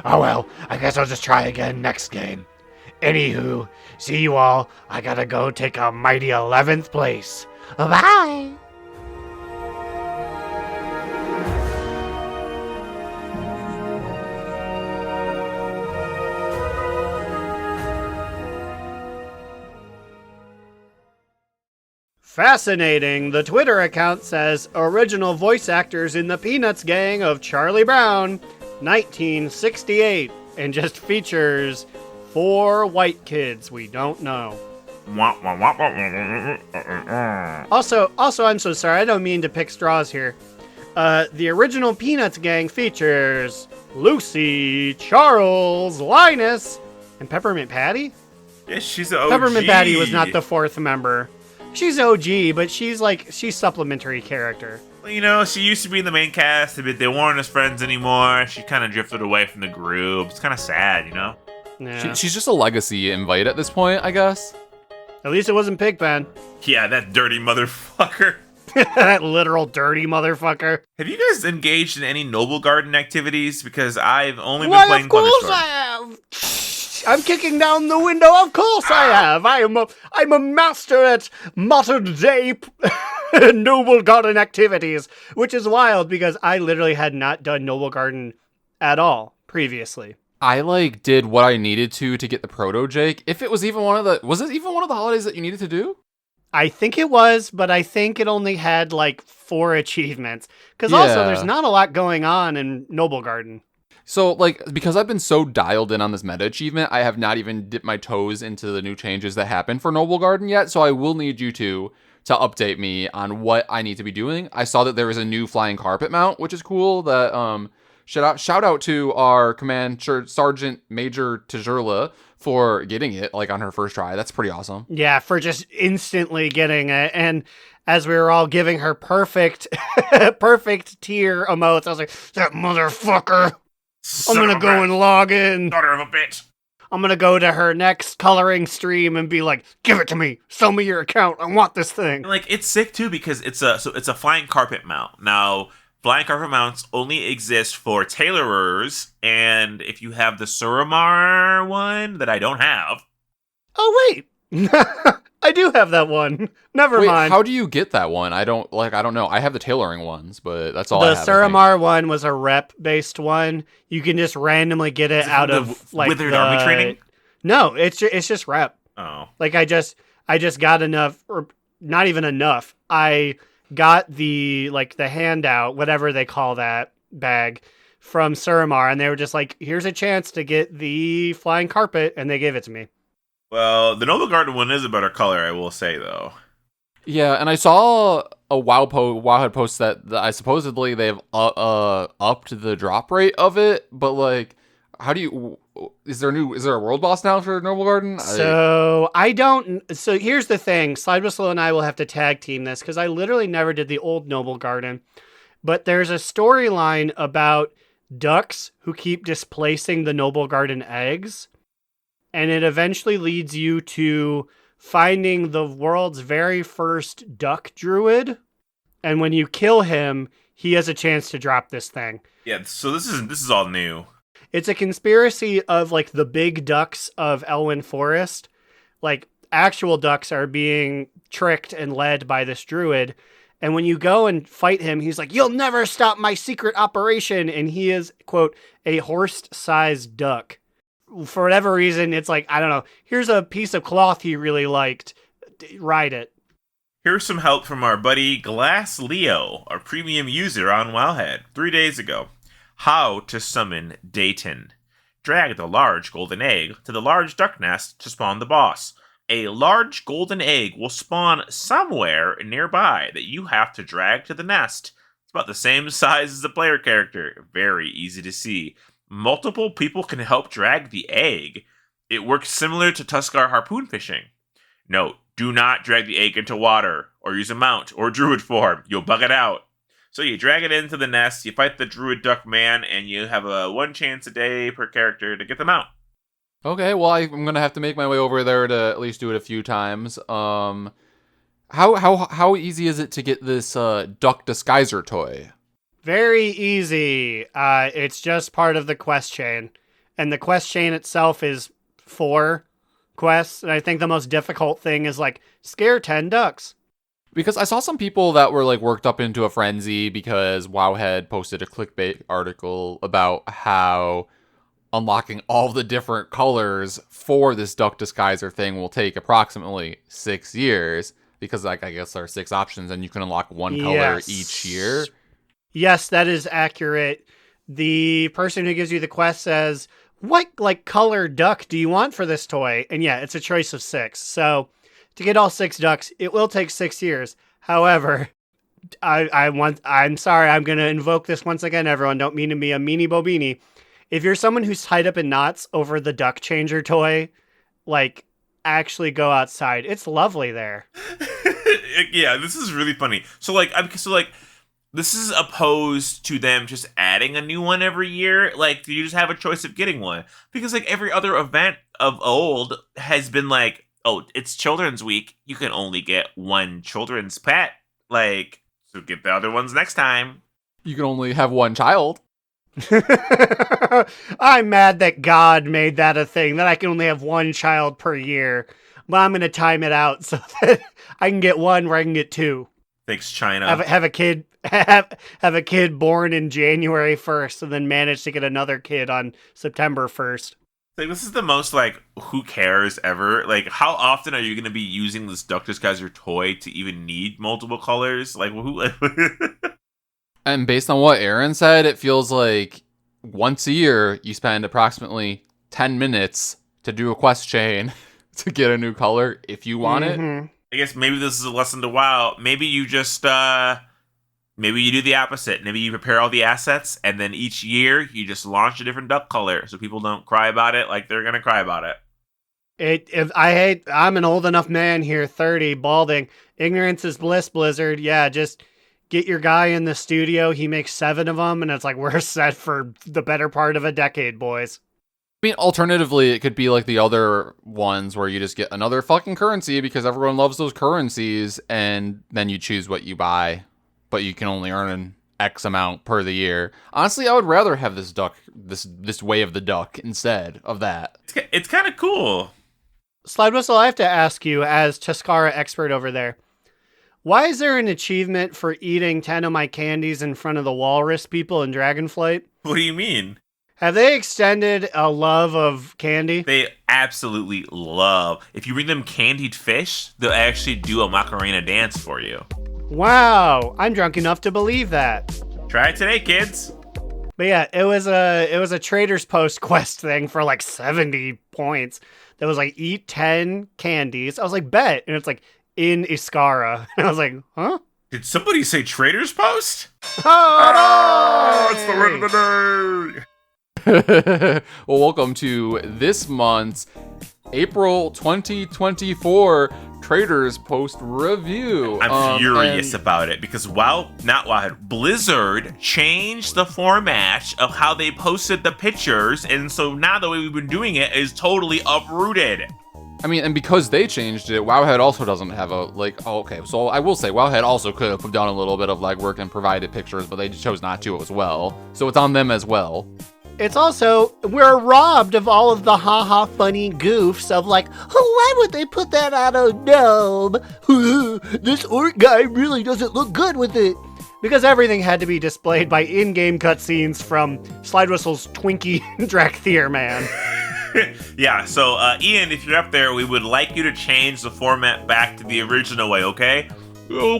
Oh well, I guess I'll just try again next game. Anywho, see you all. I gotta go take a mighty 11th place. Bye! Fascinating. The Twitter account says original voice actors in the Peanuts gang of Charlie Brown, 1968, and just features 4 white kids we don't know. Also, I'm so sorry. I don't mean to pick straws here. The original Peanuts gang features Lucy, Charles, Linus, and Peppermint Patty? Yeah, she's an OG. Peppermint Patty was not the 4th member. She's OG, but she's supplementary character. Well, you know, she used to be in the main cast, but they weren't as friends anymore. She kind of drifted away from the group. It's kind of sad, you know? Yeah. She's just a legacy invite at this point, I guess. At least it wasn't Pigpen. Yeah, that dirty motherfucker. That literal dirty motherfucker. Have you guys engaged in any Noblegarden activities? Because I've only been Why, playing of course Plunderstorm. I have. I'm kicking down the window. Of course I have. I'm a master at modern day Noblegarden activities, which is wild because I literally had not done Noblegarden at all previously. I did what I needed to get the proto Jake. If it was even was it even one of the holidays that you needed to do? I think it was, but I think it only had 4 achievements. Because also, there's not a lot going on in Noblegarden. So, because I've been so dialed in on this meta achievement, I have not even dipped my toes into the new changes that happen for Noblegarden yet, so I will need you to update me on what I need to be doing. I saw that there is a new flying carpet mount, which is cool. That shout out to our command Sergeant Major Tajurla for getting it on her first try. That's pretty awesome. Yeah, for just instantly getting it. And as we were all giving her perfect tier emotes, I was like, that motherfucker. I'm going to go and log in. Daughter of a bitch. I'm going to go to her next coloring stream and be like, give it to me. Sell me your account. I want this thing. It's sick too because it's a flying carpet mount. Now, flying carpet mounts only exist for tailorers, and if you have the Suramar one that I don't have. Oh, wait. I do have that one. Never mind. How do you get that one? I don't know. I have the tailoring ones, but that's all I have. The Suramar one was a rep-based one. You can just randomly get it out of Withered Army training? No, it's just rep. Oh. I just got enough, or not even enough. I got the handout, whatever they call that bag, from Suramar, and they were just like, here's a chance to get the flying carpet, and they gave it to me. Well, the Noblegarden one is a better color, I will say, though. Yeah, and I saw a WoW had post that I supposedly they've upped the drop rate of it, but how do you? Is there a world boss now for Noblegarden? So here's the thing: Slidewhistle and I will have to tag team this because I literally never did the old Noblegarden, but there's a storyline about ducks who keep displacing the Noblegarden eggs. And it eventually leads you to finding the world's very first duck druid. And when you kill him, he has a chance to drop this thing. Yeah, so this is all new. It's a conspiracy of the big ducks of Elwyn Forest. Actual ducks are being tricked and led by this druid. And when you go and fight him, he's like, you'll never stop my secret operation. And he is, quote, a horse-sized duck. For whatever reason, it's I don't know, here's a piece of cloth he really liked. Ride it. Here's some help from our buddy Glass Leo, our premium user on Wowhead, 3 days ago. How to summon Dayton. Drag the large golden egg to the large duck nest to spawn the boss. A large golden egg will spawn somewhere nearby that you have to drag to the nest. It's about the same size as the player character. Very easy to see. Multiple people can help drag the egg. It works similar to Tuskar harpoon fishing. Note, do not drag the egg into water, or use a mount, or druid form. You'll bug it out. So you drag it into the nest, you fight the druid duck man, and you have a 1 chance a day per character to get them out. Okay, well I'm gonna have to make my way over there to at least do it a few times. How easy is it to get this duck disguiser toy? Very easy. It's just part of the quest chain. And the quest chain itself is 4 quests. And I think the most difficult thing is scare 10 ducks. Because I saw some people that were worked up into a frenzy because Wowhead posted a clickbait article about how unlocking all the different colors for this duck disguiser thing will take approximately 6 years. Because I guess there are 6 options and you can unlock one color each year. Yes, that is accurate. The person who gives you the quest says, what color duck do you want for this toy? And yeah, it's a choice of 6. So to get all 6 ducks, it will take 6 years. However, I'm sorry, I'm going to invoke this once again, everyone. Don't mean to be a meanie bobini. If you're someone who's tied up in knots over the duck changer toy, actually go outside. It's lovely there. Yeah, this is really funny. This is opposed to them just adding a new one every year. You just have a choice of getting one. Because every other event of old has been oh, it's Children's Week. You can only get one children's pet. Like, so get the other ones next time. You can only have one child. I'm mad that God made that a thing, that I can only have one child per year. But I'm going to time it out so that I can get one where I can get two. Thanks, China. Have a kid have a kid born in January 1st and then manage to get another kid on September 1st. Like, this is the most, like, who cares ever? Like, how often are you going to be using this duck just as your toy to even need multiple colors? Like, who? And based on what Aaron said, it feels like once a year you spend approximately 10 minutes to do a quest chain to get a new color if you want it. I guess maybe this is a lesson to WoW. Maybe you just, maybe you do the opposite. Maybe you prepare all the assets, and then each year you just launch a different duck color so people don't cry about it like they're going to cry about it. I'm an old enough man here, 30, balding. Ignorance is bliss, Blizzard. Yeah, just get your guy in the studio. He makes 7 of them, and it's like, we're set for the better part of a decade, boys. I mean, alternatively, it could be like the other ones where you just get another fucking currency because everyone loves those currencies, and then you choose what you buy, but you can only earn an X amount per the year. Honestly, I would rather have this duck, this way of the duck instead of that. It's kind of cool. Slidewhistle, I have to ask you, as Tuscara expert over there, why is there an achievement for eating 10 of my candies in front of the walrus people in Dragonflight? What do you mean? Have they extended a love of candy? They absolutely love. If you bring them candied fish, they'll actually do a Macarena dance for you. Wow, I'm drunk enough to believe that. Try it today, kids. But yeah, it was a Trader's Post quest thing for like 70 points. That was like, eat 10 candies. I was like, bet. And it's like, in Iskara. And I was like, huh? Did somebody say Trader's Post? Oh, It's the word of the day. Well, welcome to this month's April 2024 Traders Post review. I'm furious about it because Blizzard changed the format of how they posted the pictures, and so now the way we've been doing it is totally uprooted. I mean, and because they changed it, Wowhead also doesn't have a, like, oh, okay, so I will say, Wowhead also could have done a little bit of legwork and provided pictures, but they just chose not to as well. So it's on them as well. It's also, we're robbed of all of the haha funny goofs of like, oh, why would they put that on a gnome? This orc guy really doesn't look good with it. Because everything had to be displayed by in-game cutscenes from Slidewhistle's Twinkie Drakthir man. Yeah, so Ian, if you're up there, we would like you to change the format back to the original way, okay? We're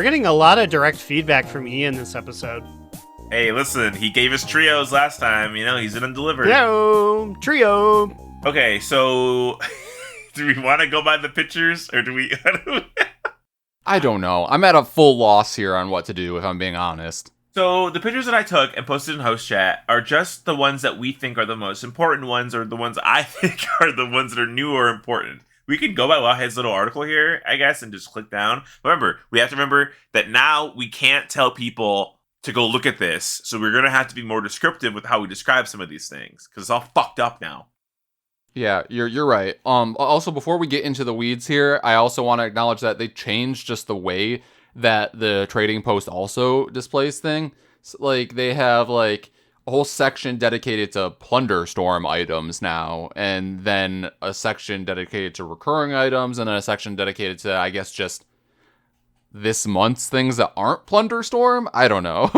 getting a lot of direct feedback from Ian this episode. Hey, listen, he gave us trios last time, you know, he's gonna deliver. Yo, trio. Okay, so do we want to go by the pictures, or do we... I don't know. I'm at a full loss here on what to do, if I'm being honest. So the pictures that I took and posted in host chat are just the ones that we think are the most important ones, or the ones I think are the ones that are new or important. We can go by Wowhead's little article here, I guess, and just click down. Remember, we have to remember that now we can't tell people to go look at this, so we're going to have to be more descriptive with how we describe some of these things, because it's all fucked up now. Yeah, you're right. Also, before we get into the weeds here, I also want to acknowledge that they changed just the way that the trading post also displays things. So, like, they have, like, a whole section dedicated to Plunderstorm items now, and then a section dedicated to recurring items, and then a section dedicated to, I guess, just this month's things that aren't Plunderstorm? I don't know.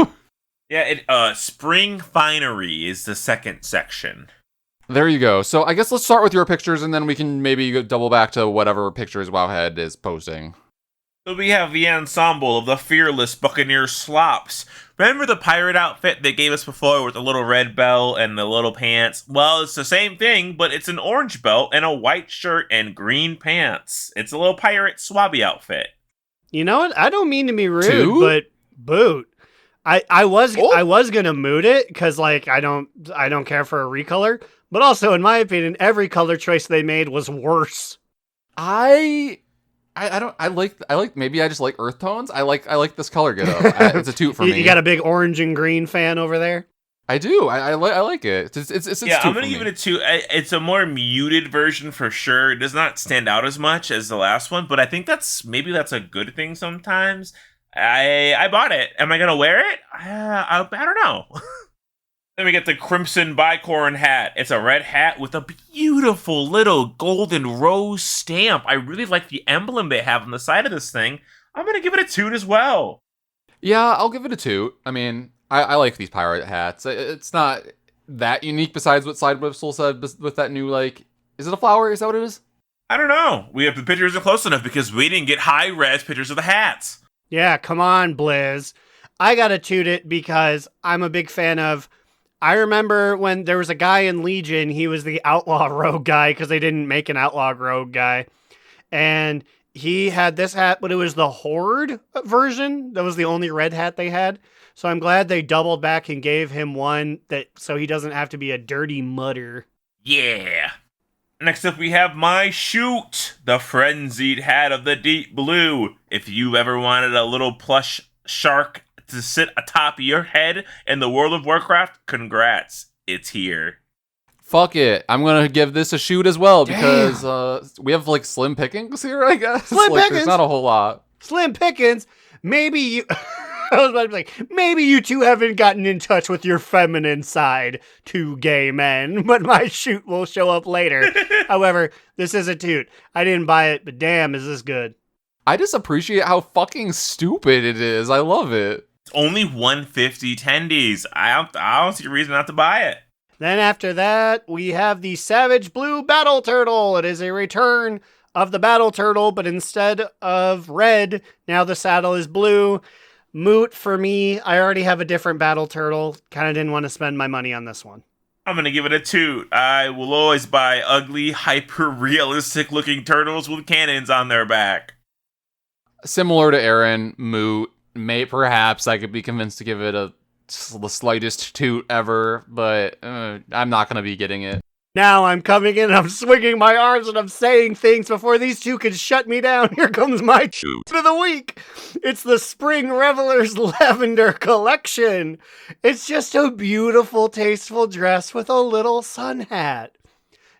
Yeah, Spring Finery is the second section. There you go. So I guess let's start with your pictures, and then we can maybe double back to whatever pictures Wowhead is posting. So we have the ensemble of the fearless Buccaneer Slops. Remember the pirate outfit they gave us before with the little red belt and the little pants? Well, it's the same thing, but it's an orange belt and a white shirt and green pants. It's a little pirate swabby outfit. You know what? I don't mean to be rude, Two? but boot. I was gonna mood it because like I don't care for a recolor, but also in my opinion, every color choice they made was worse. I like maybe I just like earth tones. I like this color get up. It's a toot for me. You got a big orange and green fan over there? I do. I like it. It's Yeah, two I'm gonna for give me. it a 2. It's a more muted version for sure. It does not stand out as much as the last one, but I think that's a good thing sometimes. I bought it. Am I gonna wear it? I don't know. Then we get the Crimson Bicorn hat. It's a red hat with a beautiful little golden rose stamp. I really like the emblem they have on the side of this thing. I'm gonna give it a 2 as well. Yeah, I'll give it a 2. I mean, I like these pirate hats. It's not that unique besides what Slidewhistle said with that new, like, is it a flower? Is that what it is? I don't know. The pictures are close enough because we didn't get high-res pictures of the hats. Yeah, come on, Blizz. I gotta toot it because I'm a big fan of... I remember when there was a guy in Legion, he was the outlaw rogue guy because they didn't make an outlaw rogue guy. And he had this hat, but it was the Horde version. That was the only red hat they had. So I'm glad they doubled back and gave him one so he doesn't have to be a dirty mutter. Yeah. Next up, we have my shoot, the frenzied hat of the deep blue. If you ever wanted a little plush shark to sit atop of your head in the World of Warcraft, congrats, it's here. Fuck it. I'm going to give this a shoot as well because we have, like, slim pickings here, I guess. Slim like, pickings? There's not a whole lot. Slim Pickens, maybe you... I was about to be like, maybe you two haven't gotten in touch with your feminine side, two gay men, but my shoot will show up later. However, this is a toot. I didn't buy it, but damn, is this good. I just appreciate how fucking stupid it is. I love it. It's only 150 tendies. I don't see a reason not to buy it. Then after that, we have the Savage Blue Battle Turtle. It is a return of the Battle Turtle, but instead of red, now the saddle is blue. Moot for me. I already have a different Battle Turtle. Kind of didn't want to spend my money on this one. I'm going to give it a toot. I will always buy ugly, hyper-realistic looking turtles with cannons on their back. Similar to Aaron, moot. Perhaps I could be convinced to give it the slightest toot ever, but I'm not going to be getting it. Now I'm coming in and I'm swinging my arms and I'm saying things before these two can shut me down. Here comes my shoot of the week. It's the Spring Revelers Lavender Collection. It's just a beautiful, tasteful dress with a little sun hat.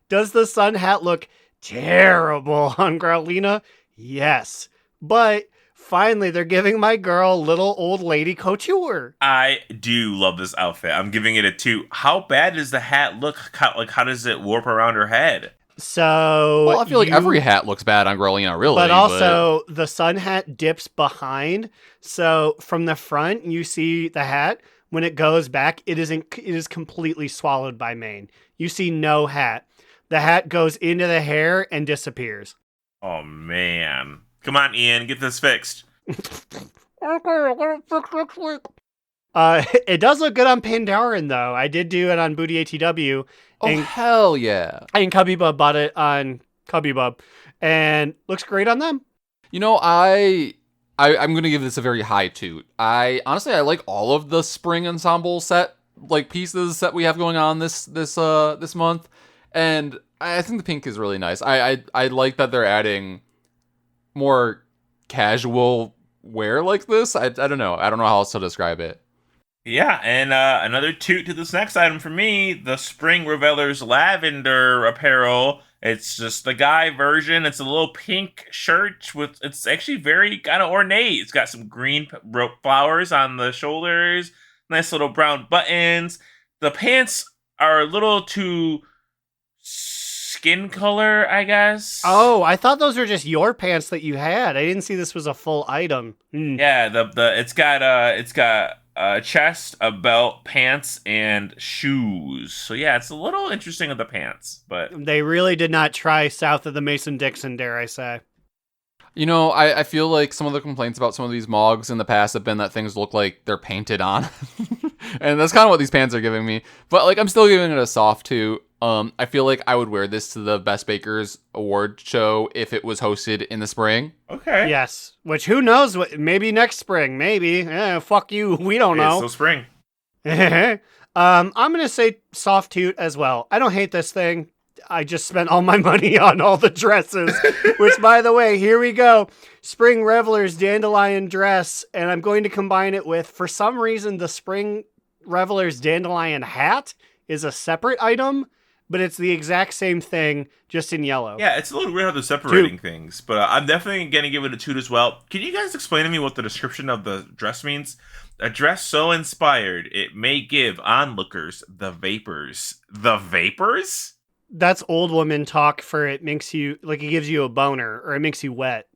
Does the sun hat look terrible on Growlina? Yes. But finally, they're giving my girl little old lady couture. I do love this outfit. I'm giving it a 2. How bad does the hat look? How does it warp around her head? So, Well, I feel like every hat looks bad on Growlina, really. But also, the sun hat dips behind. So from the front, you see the hat. When it goes back, it is completely swallowed by mane. You see no hat. The hat goes into the hair and disappears. Oh, man. Come on, Ian, get this fixed. It does look good on Pandaren, though. I did do it on Booty ATW. Oh, And, hell yeah. and Cubbybub bought it on Cubbybub. And looks great on them. You know, I'm going to give this a very high toot. I like all of the spring ensemble set, like, pieces that we have going on this month. And I think the pink is really nice. I like that they're adding more casual wear like this. I don't know. I don't know how else to describe it. Yeah, and another toot to this next item for me, the Spring Revelers Lavender apparel. It's just the guy version. It's a little pink shirt it's actually very kind of ornate. It's got some green flowers on the shoulders, nice little brown buttons. The pants are a little too skin color, I guess. Oh, I thought those were just your pants that you had. I didn't see this was a full item. Yeah, it's got a chest, a belt, pants, and shoes. So yeah, it's a little interesting with the pants, but They really did not try south of the Mason-Dixon, dare I say. You know, I feel like some of the complaints about some of these mogs in the past have been that things look like they're painted on. And that's kind of what these pants are giving me. But, like, I'm still giving it a soft two. I feel like I would wear this to the Best Bakers Award show if it was hosted in the spring. okay. Yes, which who knows? Maybe next spring, maybe. Fuck you, we don't It's know. still spring. I'm going to say soft toot as well. I don't hate this thing. I just spent all my money on all the dresses, which, by the way, here we go. Spring Revelers Dandelion dress, and I'm going to combine it with, for some reason, the spring Reveler's dandelion hat is a separate item, but it's the exact same thing, just in yellow. Yeah, it's a little weird how they're separating things, but I'm definitely going to give it a toot as well. Can you guys explain to me what the description of the dress means? A dress so inspired, it may give onlookers the vapors. The vapors? That's old woman talk for it makes you, like, it gives you a boner, or it makes you wet.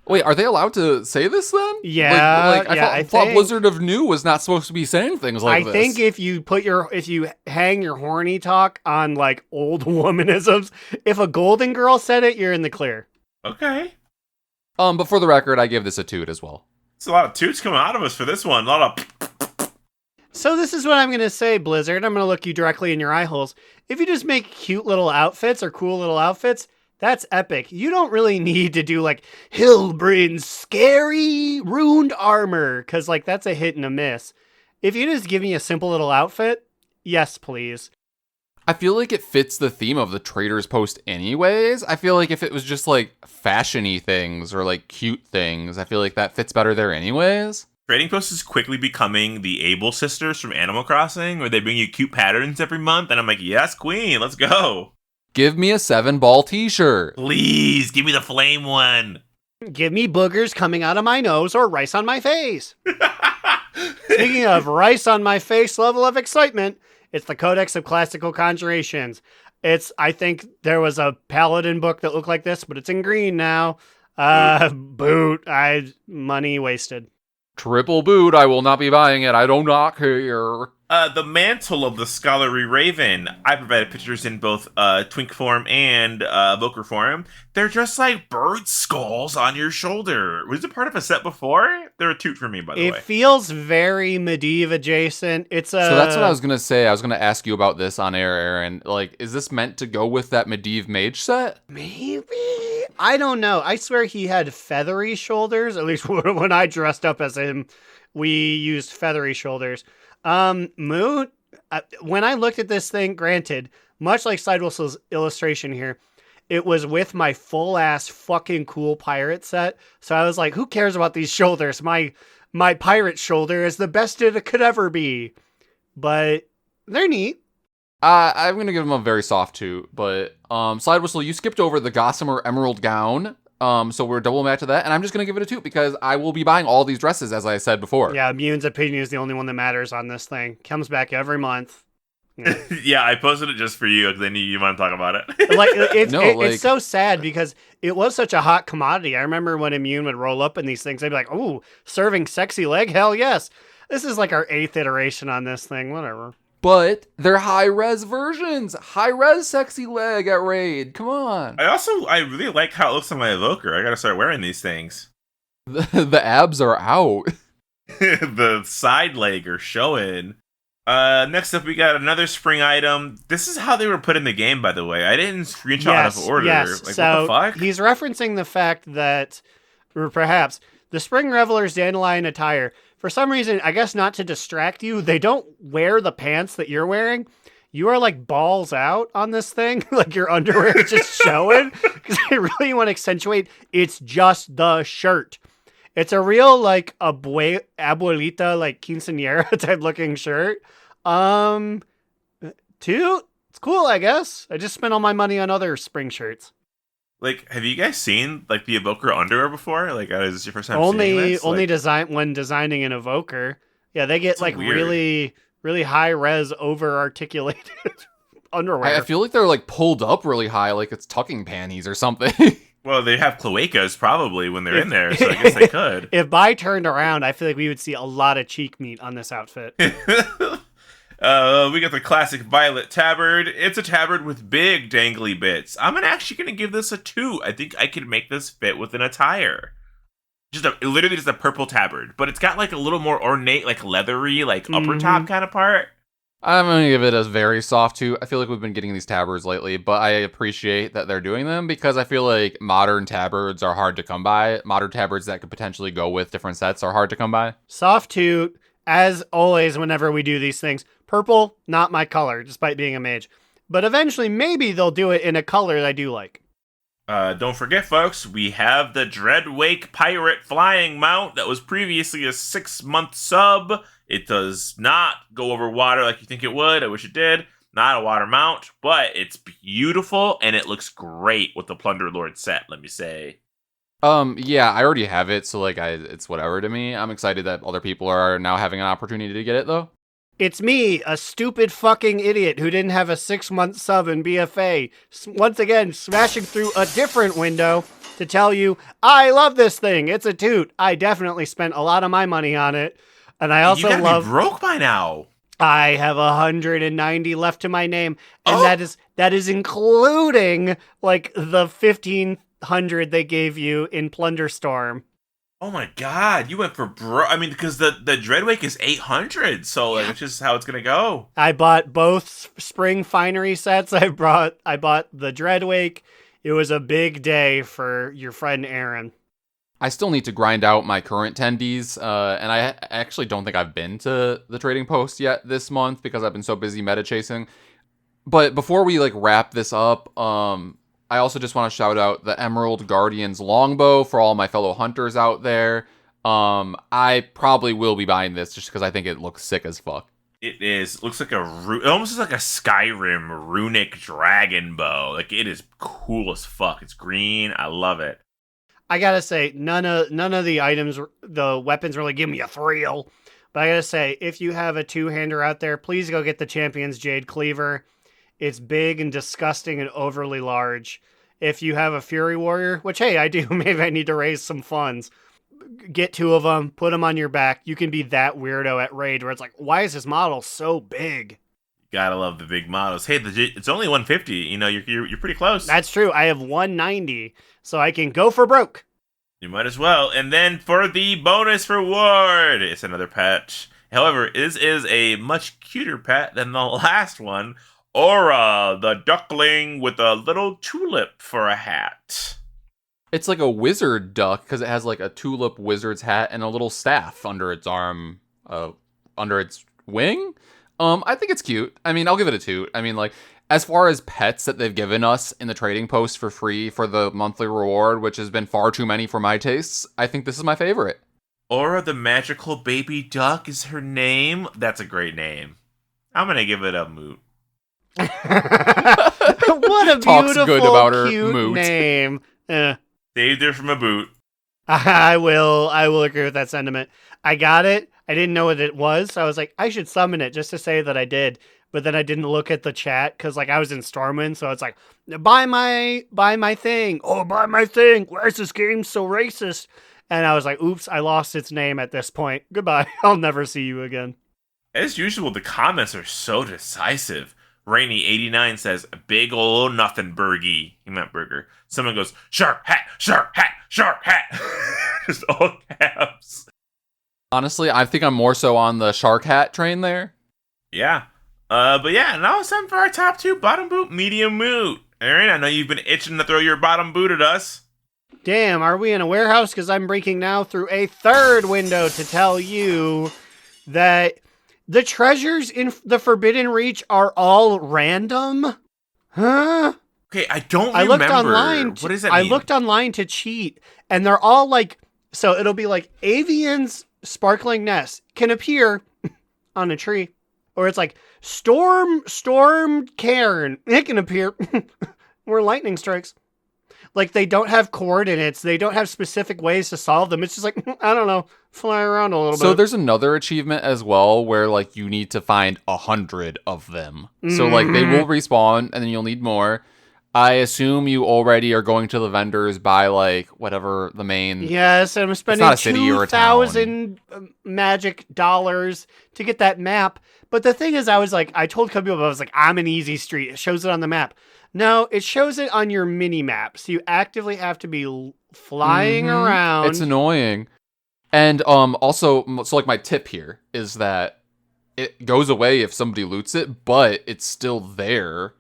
Wait, are they allowed to say this then? Yeah, I thought Blizzard of New was not supposed to be saying things like this. I think if you hang your horny talk on like old womanisms, if a golden girl said it, you're in the clear. Okay. But for the record, I give this a toot as well. It's a lot of toots coming out of us for this one. A lot of. So this is what I'm going to say, Blizzard. I'm going to look you directly in your eye holes. If you just make cute little outfits or cool little outfits, that's epic. You don't really need to do like Hillbryn's scary ruined armor, because like that's a hit and a miss. If you just give me a simple little outfit, yes, please. I feel like it fits the theme of the Traders Post anyways. I feel like if it was just like fashion-y things or like cute things, I feel like that fits better there anyways. Trading Post is quickly becoming the Able sisters from Animal Crossing, where they bring you cute patterns every month, and I'm like, yes, queen, let's go. Give me a 7-ball t-shirt. Please, give me the flame one. Give me boogers coming out of my nose or rice on my face. Speaking of rice on my face level of excitement, it's the Codex of Classical Conjurations. I think there was a Paladin book that looked like this, but it's in green now. Boot. Money wasted. Triple boot, I will not be buying it. I do not care. The mantle of the Scholarly Raven. I provided pictures in both Twink form and Evoker form. They're just like bird skulls on your shoulder. Was it part of a set before? They're a toot for me, by the way. It feels very Medivh adjacent. So that's what I was going to say. I was going to ask you about this on air, Aaron. Like, is this meant to go with that Medivh mage set? Maybe. I don't know. I swear he had feathery shoulders. At least when I dressed up as him, we used feathery shoulders. Moon, when I looked at this thing, granted, much like Slidewhistle's illustration here, it was with my full ass fucking cool pirate set. So I was like, who cares about these shoulders? My pirate shoulder is the best it could ever be. But they're neat. I'm going to give him a very soft toot, but Slidewhistle, you skipped over the Gossamer Emerald Gown. So we're double match to that, and I'm just going to give it a toot because I will be buying all these dresses, as I said before. Yeah, Mune's opinion is the only one that matters on this thing. Comes back every month. Yeah, yeah, I posted it just for you because I knew you want to talk about it. It's so sad because it was such a hot commodity. I remember when Immune would roll up in these things, they'd be like, "Ooh, serving sexy leg? Hell yes!" This is like our 8th iteration on this thing. Whatever. But they're high-res versions. High-res sexy leg at Raid. Come on. I really like how it looks on my Evoker. I gotta start wearing these things. The abs are out. The side leg are showing. Next up, we got another spring item. This is how they were put in the game, by the way. I didn't screenshot out of order. Yes. Like, So what the fuck? he's referencing the fact that, or perhaps, the Spring Reveler's dandelion attire, for some reason, I guess not to distract you, they don't wear the pants that you're wearing. You are like balls out on this thing. Like your underwear is just showing. Because I really want to accentuate, it's just the shirt. It's a real like abuelita, like quinceañera type looking shirt. It's cool, I guess. I just spent all my money on other spring shirts. Like, have you guys seen like the Evoker underwear before? Like, is this your first time seeing this? Only when designing an Evoker. Yeah, they get like weird. really, really high res, over articulated underwear. I feel like they're like pulled up really high, like it's tucking panties or something. Well, they have cloacas probably when they're in there, so I guess they could. If Bai turned around, I feel like we would see a lot of cheek meat on this outfit. We got the classic violet tabard. It's a tabard with big dangly bits. I'm actually gonna give this a 2. I think I could make this fit with an attire. Literally just a purple tabard, but it's got like a little more ornate, like leathery, like upper top kind of part. I'm going to give it a very soft 2. I feel like we've been getting these tabards lately, but I appreciate that they're doing them because I feel like modern tabards are hard to come by. Modern tabards that could potentially go with different sets are hard to come by. Soft toot, as always, whenever we do these things. Purple, not my color, despite being a mage. But eventually, maybe they'll do it in a color that I do like. Don't forget, folks, we have the Dreadwake Pirate Flying Mount that was previously a 6-month sub. It does not go over water like you think it would. I wish it did. Not a water mount, but it's beautiful and it looks great with the Plunder Lord set, let me say. Yeah, I already have it, so it's whatever to me. I'm excited that other people are now having an opportunity to get it, though. It's me, a stupid fucking idiot who didn't have a 6-month sub in BFA, once again smashing through a different window to tell you, I love this thing. It's a toot. I definitely spent a lot of my money on it. And I also you gotta love... be broke by now. I have 190 left to my name, and that is including, like, the 1,500 they gave you in Plunderstorm. Oh my god, you went for I mean, because the Dreadwake is 800, so like, it's just how it's gonna go. I bought both spring finery sets. I bought the Dreadwake. It was a big day for your friend Aaron. I still need to grind out my current tendies, and I actually don't think I've been to the trading post yet this month because I've been so busy meta chasing. But before we wrap this up, I also just want to shout out the Emerald Guardians longbow for all my fellow hunters out there. I probably will be buying this just because I think it looks sick as fuck. It is. It looks like it almost looks like a Skyrim runic dragon bow. Like, it is cool as fuck. It's green. I love it. I gotta say, none of the items, the weapons really give me a thrill. But I gotta say, if you have a two-hander out there, please go get the Champion's Jade Cleaver. It's big and disgusting and overly large. If you have a Fury Warrior, which, hey, I do, maybe I need to raise some funds. Get 2 of them, put them on your back. You can be that weirdo at Raid where it's like, why is this model so big? Gotta love the big models. Hey, it's only 150. You know, you're pretty close. That's true. I have 190, so I can go for broke. You might as well. And then for the bonus reward, it's another pet. However, this is a much cuter pet than the last one. Aura, the duckling with a little tulip for a hat. It's like a wizard duck because it has like a tulip wizard's hat and a little staff under its arm, under its wing. I think it's cute. I mean, I'll give it a toot. I mean, as far as pets that they've given us in the trading post for free for the monthly reward, which has been far too many for my tastes, I think this is my favorite. Aura the magical baby duck is her name. That's a great name. I'm going to give it a moot. What a Talks beautiful, good about her cute moot. name. Saved her from a boot. I will agree with that sentiment. I got it. I didn't know what it was. So I was like, I should summon it just to say that I did. But then I didn't look at the chat because I was in Stormwind. So it's like, buy my thing. Oh, buy my thing. Why is this game so racist? And I was like, oops, I lost its name at this point. Goodbye. I'll never see you again. As usual, the comments are so decisive. Rainy89 says, big ol' nothing burgie. He meant burger. Someone goes, shark hat, shark hat, shark hat. Just all caps. Honestly, I think I'm more so on the shark hat train there. Yeah. But yeah, now it's time for our top 2 bottom boot, medium moot. Aaron, I know you've been itching to throw your bottom boot at us. Damn, are we in a warehouse? Because I'm breaking now through a third window to tell you that the treasures in the Forbidden Reach are all random? Huh? Okay, I don't I remember. looked online. What does that mean? I looked online to cheat, and they're all so it'll be like Avian's sparkling nest can appear on a tree, or it's like storm cairn. It can appear where lightning strikes. Like, they don't have coordinates. They don't have specific ways to solve them. It's just like, I don't know, fly around a little bit. So there's another achievement as well where you need to find 100 of them. Mm-hmm. So they will respawn and then you'll need more. I assume you already are going to the vendors by whatever the main. Yes, I'm spending 2,000 magic dollars to get that map. But the thing is, I told a couple people, I was like, I'm an easy street. It shows it on the map. No, it shows it on your mini map. So you actively have to be flying around. It's annoying. And also, so my tip here is that it goes away if somebody loots it, but it's still there.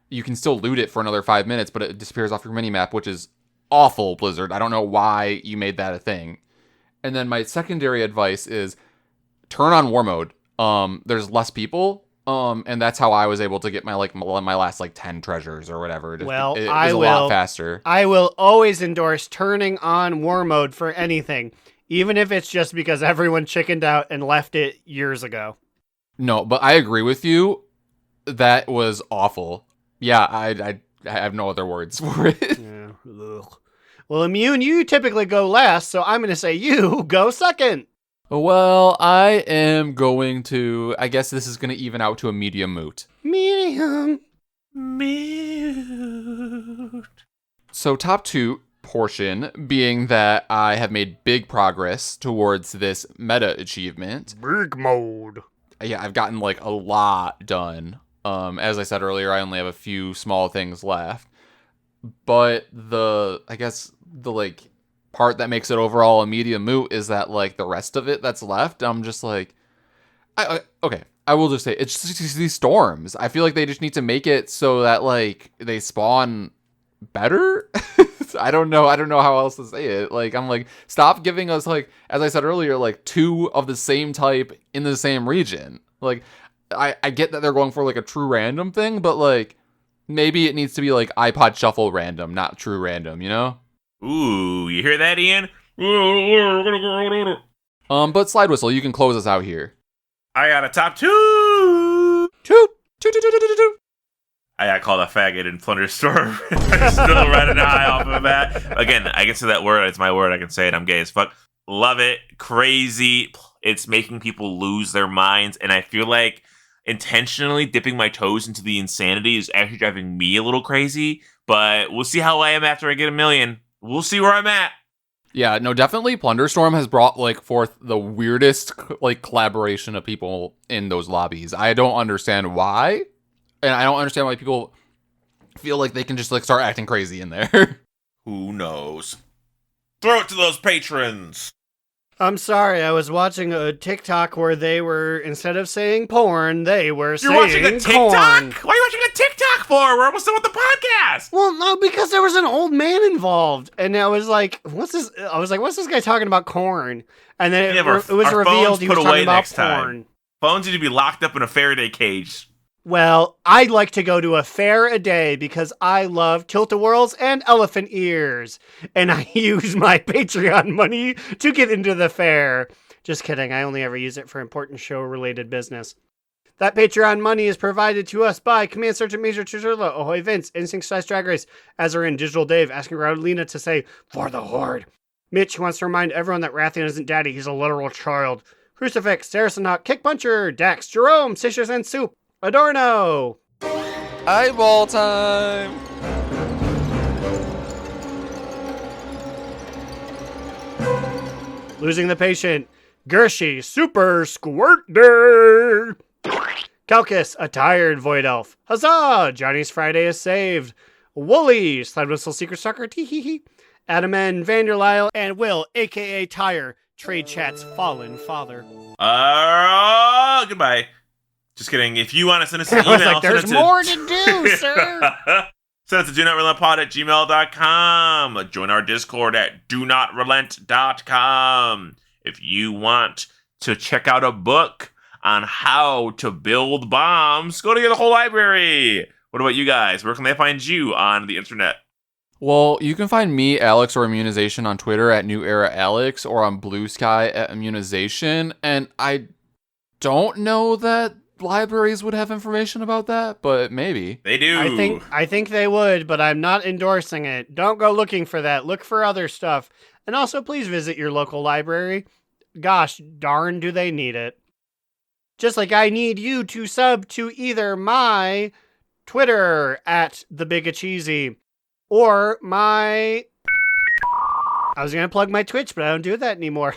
You can still loot it for another 5 minutes, but it disappears off your mini map, which is awful, Blizzard. I don't know why you made that a thing. And then my secondary advice is turn on war mode. There's less people, And that's how I was able to get my last 10 treasures or whatever. It Well, was I a lot faster. I will always endorse turning on war mode for anything, even if it's just because everyone chickened out and left it years ago. No, but I agree with you. That was awful. Yeah, I have no other words for it. Yeah. Ugh. Well, Immune, you typically go last, so I'm going to say you go second. Well, I am going to... I guess this is going to even out to a medium moot. Medium. Mute. So top 2 portion being that I have made big progress towards this meta achievement. Big mode. Yeah, I've gotten a lot done. As I said earlier, I only have a few small things left. But the part that makes it overall a medium moot is that the rest of it that's left, I'm just okay, I will just say it's just these storms. I feel like they just need to make it so that they spawn better. I don't know how else to say it. I'm stop giving us as I said earlier 2 of the same type in the same region. I get that they're going for a true random thing, but maybe it needs to be iPod Shuffle random, not true random, you know? Ooh, you hear that, Ian? But Slidewhistle, you can close us out here. I got a top 2. Toot. I got called a faggot in Plunderstorm. I'm still running high off of that. Again, I can say that word. It's my word. I can say it. I'm gay as fuck. Love it. Crazy. It's making people lose their minds. And I feel like intentionally dipping my toes into the insanity is actually driving me a little crazy. But we'll see how I am after I get 1 million. We'll see where I'm at. Yeah, no, definitely Plunderstorm has brought forth the weirdest collaboration of people in those lobbies. I don't understand why, and I don't understand why people feel like they can just start acting crazy in there. Who knows? Throw it to those patrons. I'm sorry, I was watching a TikTok where they were, instead of saying porn, they were saying You're watching a TikTok? corn. Why are you watching a TikTok for? We're almost done with the podcast. Well, no, because there was an old man involved, and I was like, "What's this?" I was like, "What's this guy talking about corn?" And then it was our revealed phones he put was away talking about next time. porn. Phones need to be locked up in a Faraday cage. Well, I like to go to a fair a day because I love tilt-a-whirls and elephant ears, and I use my Patreon money to get into the fair. Just kidding, I only ever use it for important show-related business. That Patreon money is provided to us by Command Sergeant Major Chizurla, Ahoy Vince, Instinct Size Drag Race, Azarin, Digital Dave, asking Raulina to say, "For the Horde." Mitch wants to remind everyone that Rathian isn't daddy, he's a literal child. Crucifix, Saracen Hawk, Kick Puncher, Dax, Jerome, Stishers and Soup, Adorno! Eyeball time! Losing the Patient, Gershi, Super Squirt Day! Calcus, a tired Void Elf. Huzzah! Johnny's Friday is saved. Wooly, Slidewhistle Secret Stalker, tee-hee-hee. Adam N, Vanderlyle, and Will, a.k.a. Tire, Trade Chat's fallen father. Goodbye. Just kidding. If you want to send us an email, I was like, there's more to do, sir. Send us to DoNotRelentpod@gmail.com. Join our Discord at DoNotRelent.com. If you want to check out a book on how to build bombs, go to the whole library. What about you guys? Where can they find you on the internet? Well, you can find me, Alex, or Immunization on Twitter at New Era Alex, or on Blue Sky at Immunization. And I don't know that libraries would have information about that, but maybe they do. I think they would, but I'm not endorsing it. Don't go looking for that. Look for other stuff. And also, please visit your local library. Gosh darn, do they need it. Just like I need you to sub to either my Twitter at TheBigAcheesy or my... I was going to plug my Twitch, but I don't do that anymore.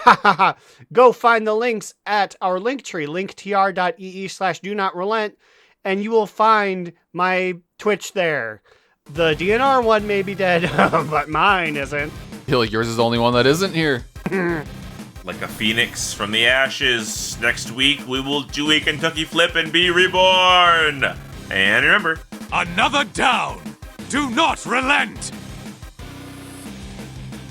Go find the links at our Linktree, linktr.ee/DoNotRelent, and you will find my Twitch there. The DNR one may be dead, but mine isn't. I feel like yours is the only one that isn't here. Like a phoenix from the ashes, next week we will do a Kentucky flip and be reborn. And remember, Another down. Do not relent.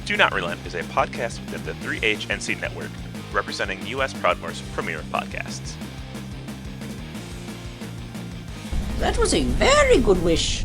Do Not Relent is a podcast within the 3HNC network, representing U.S. Proudmoore's premier podcasts. That was a very good wish.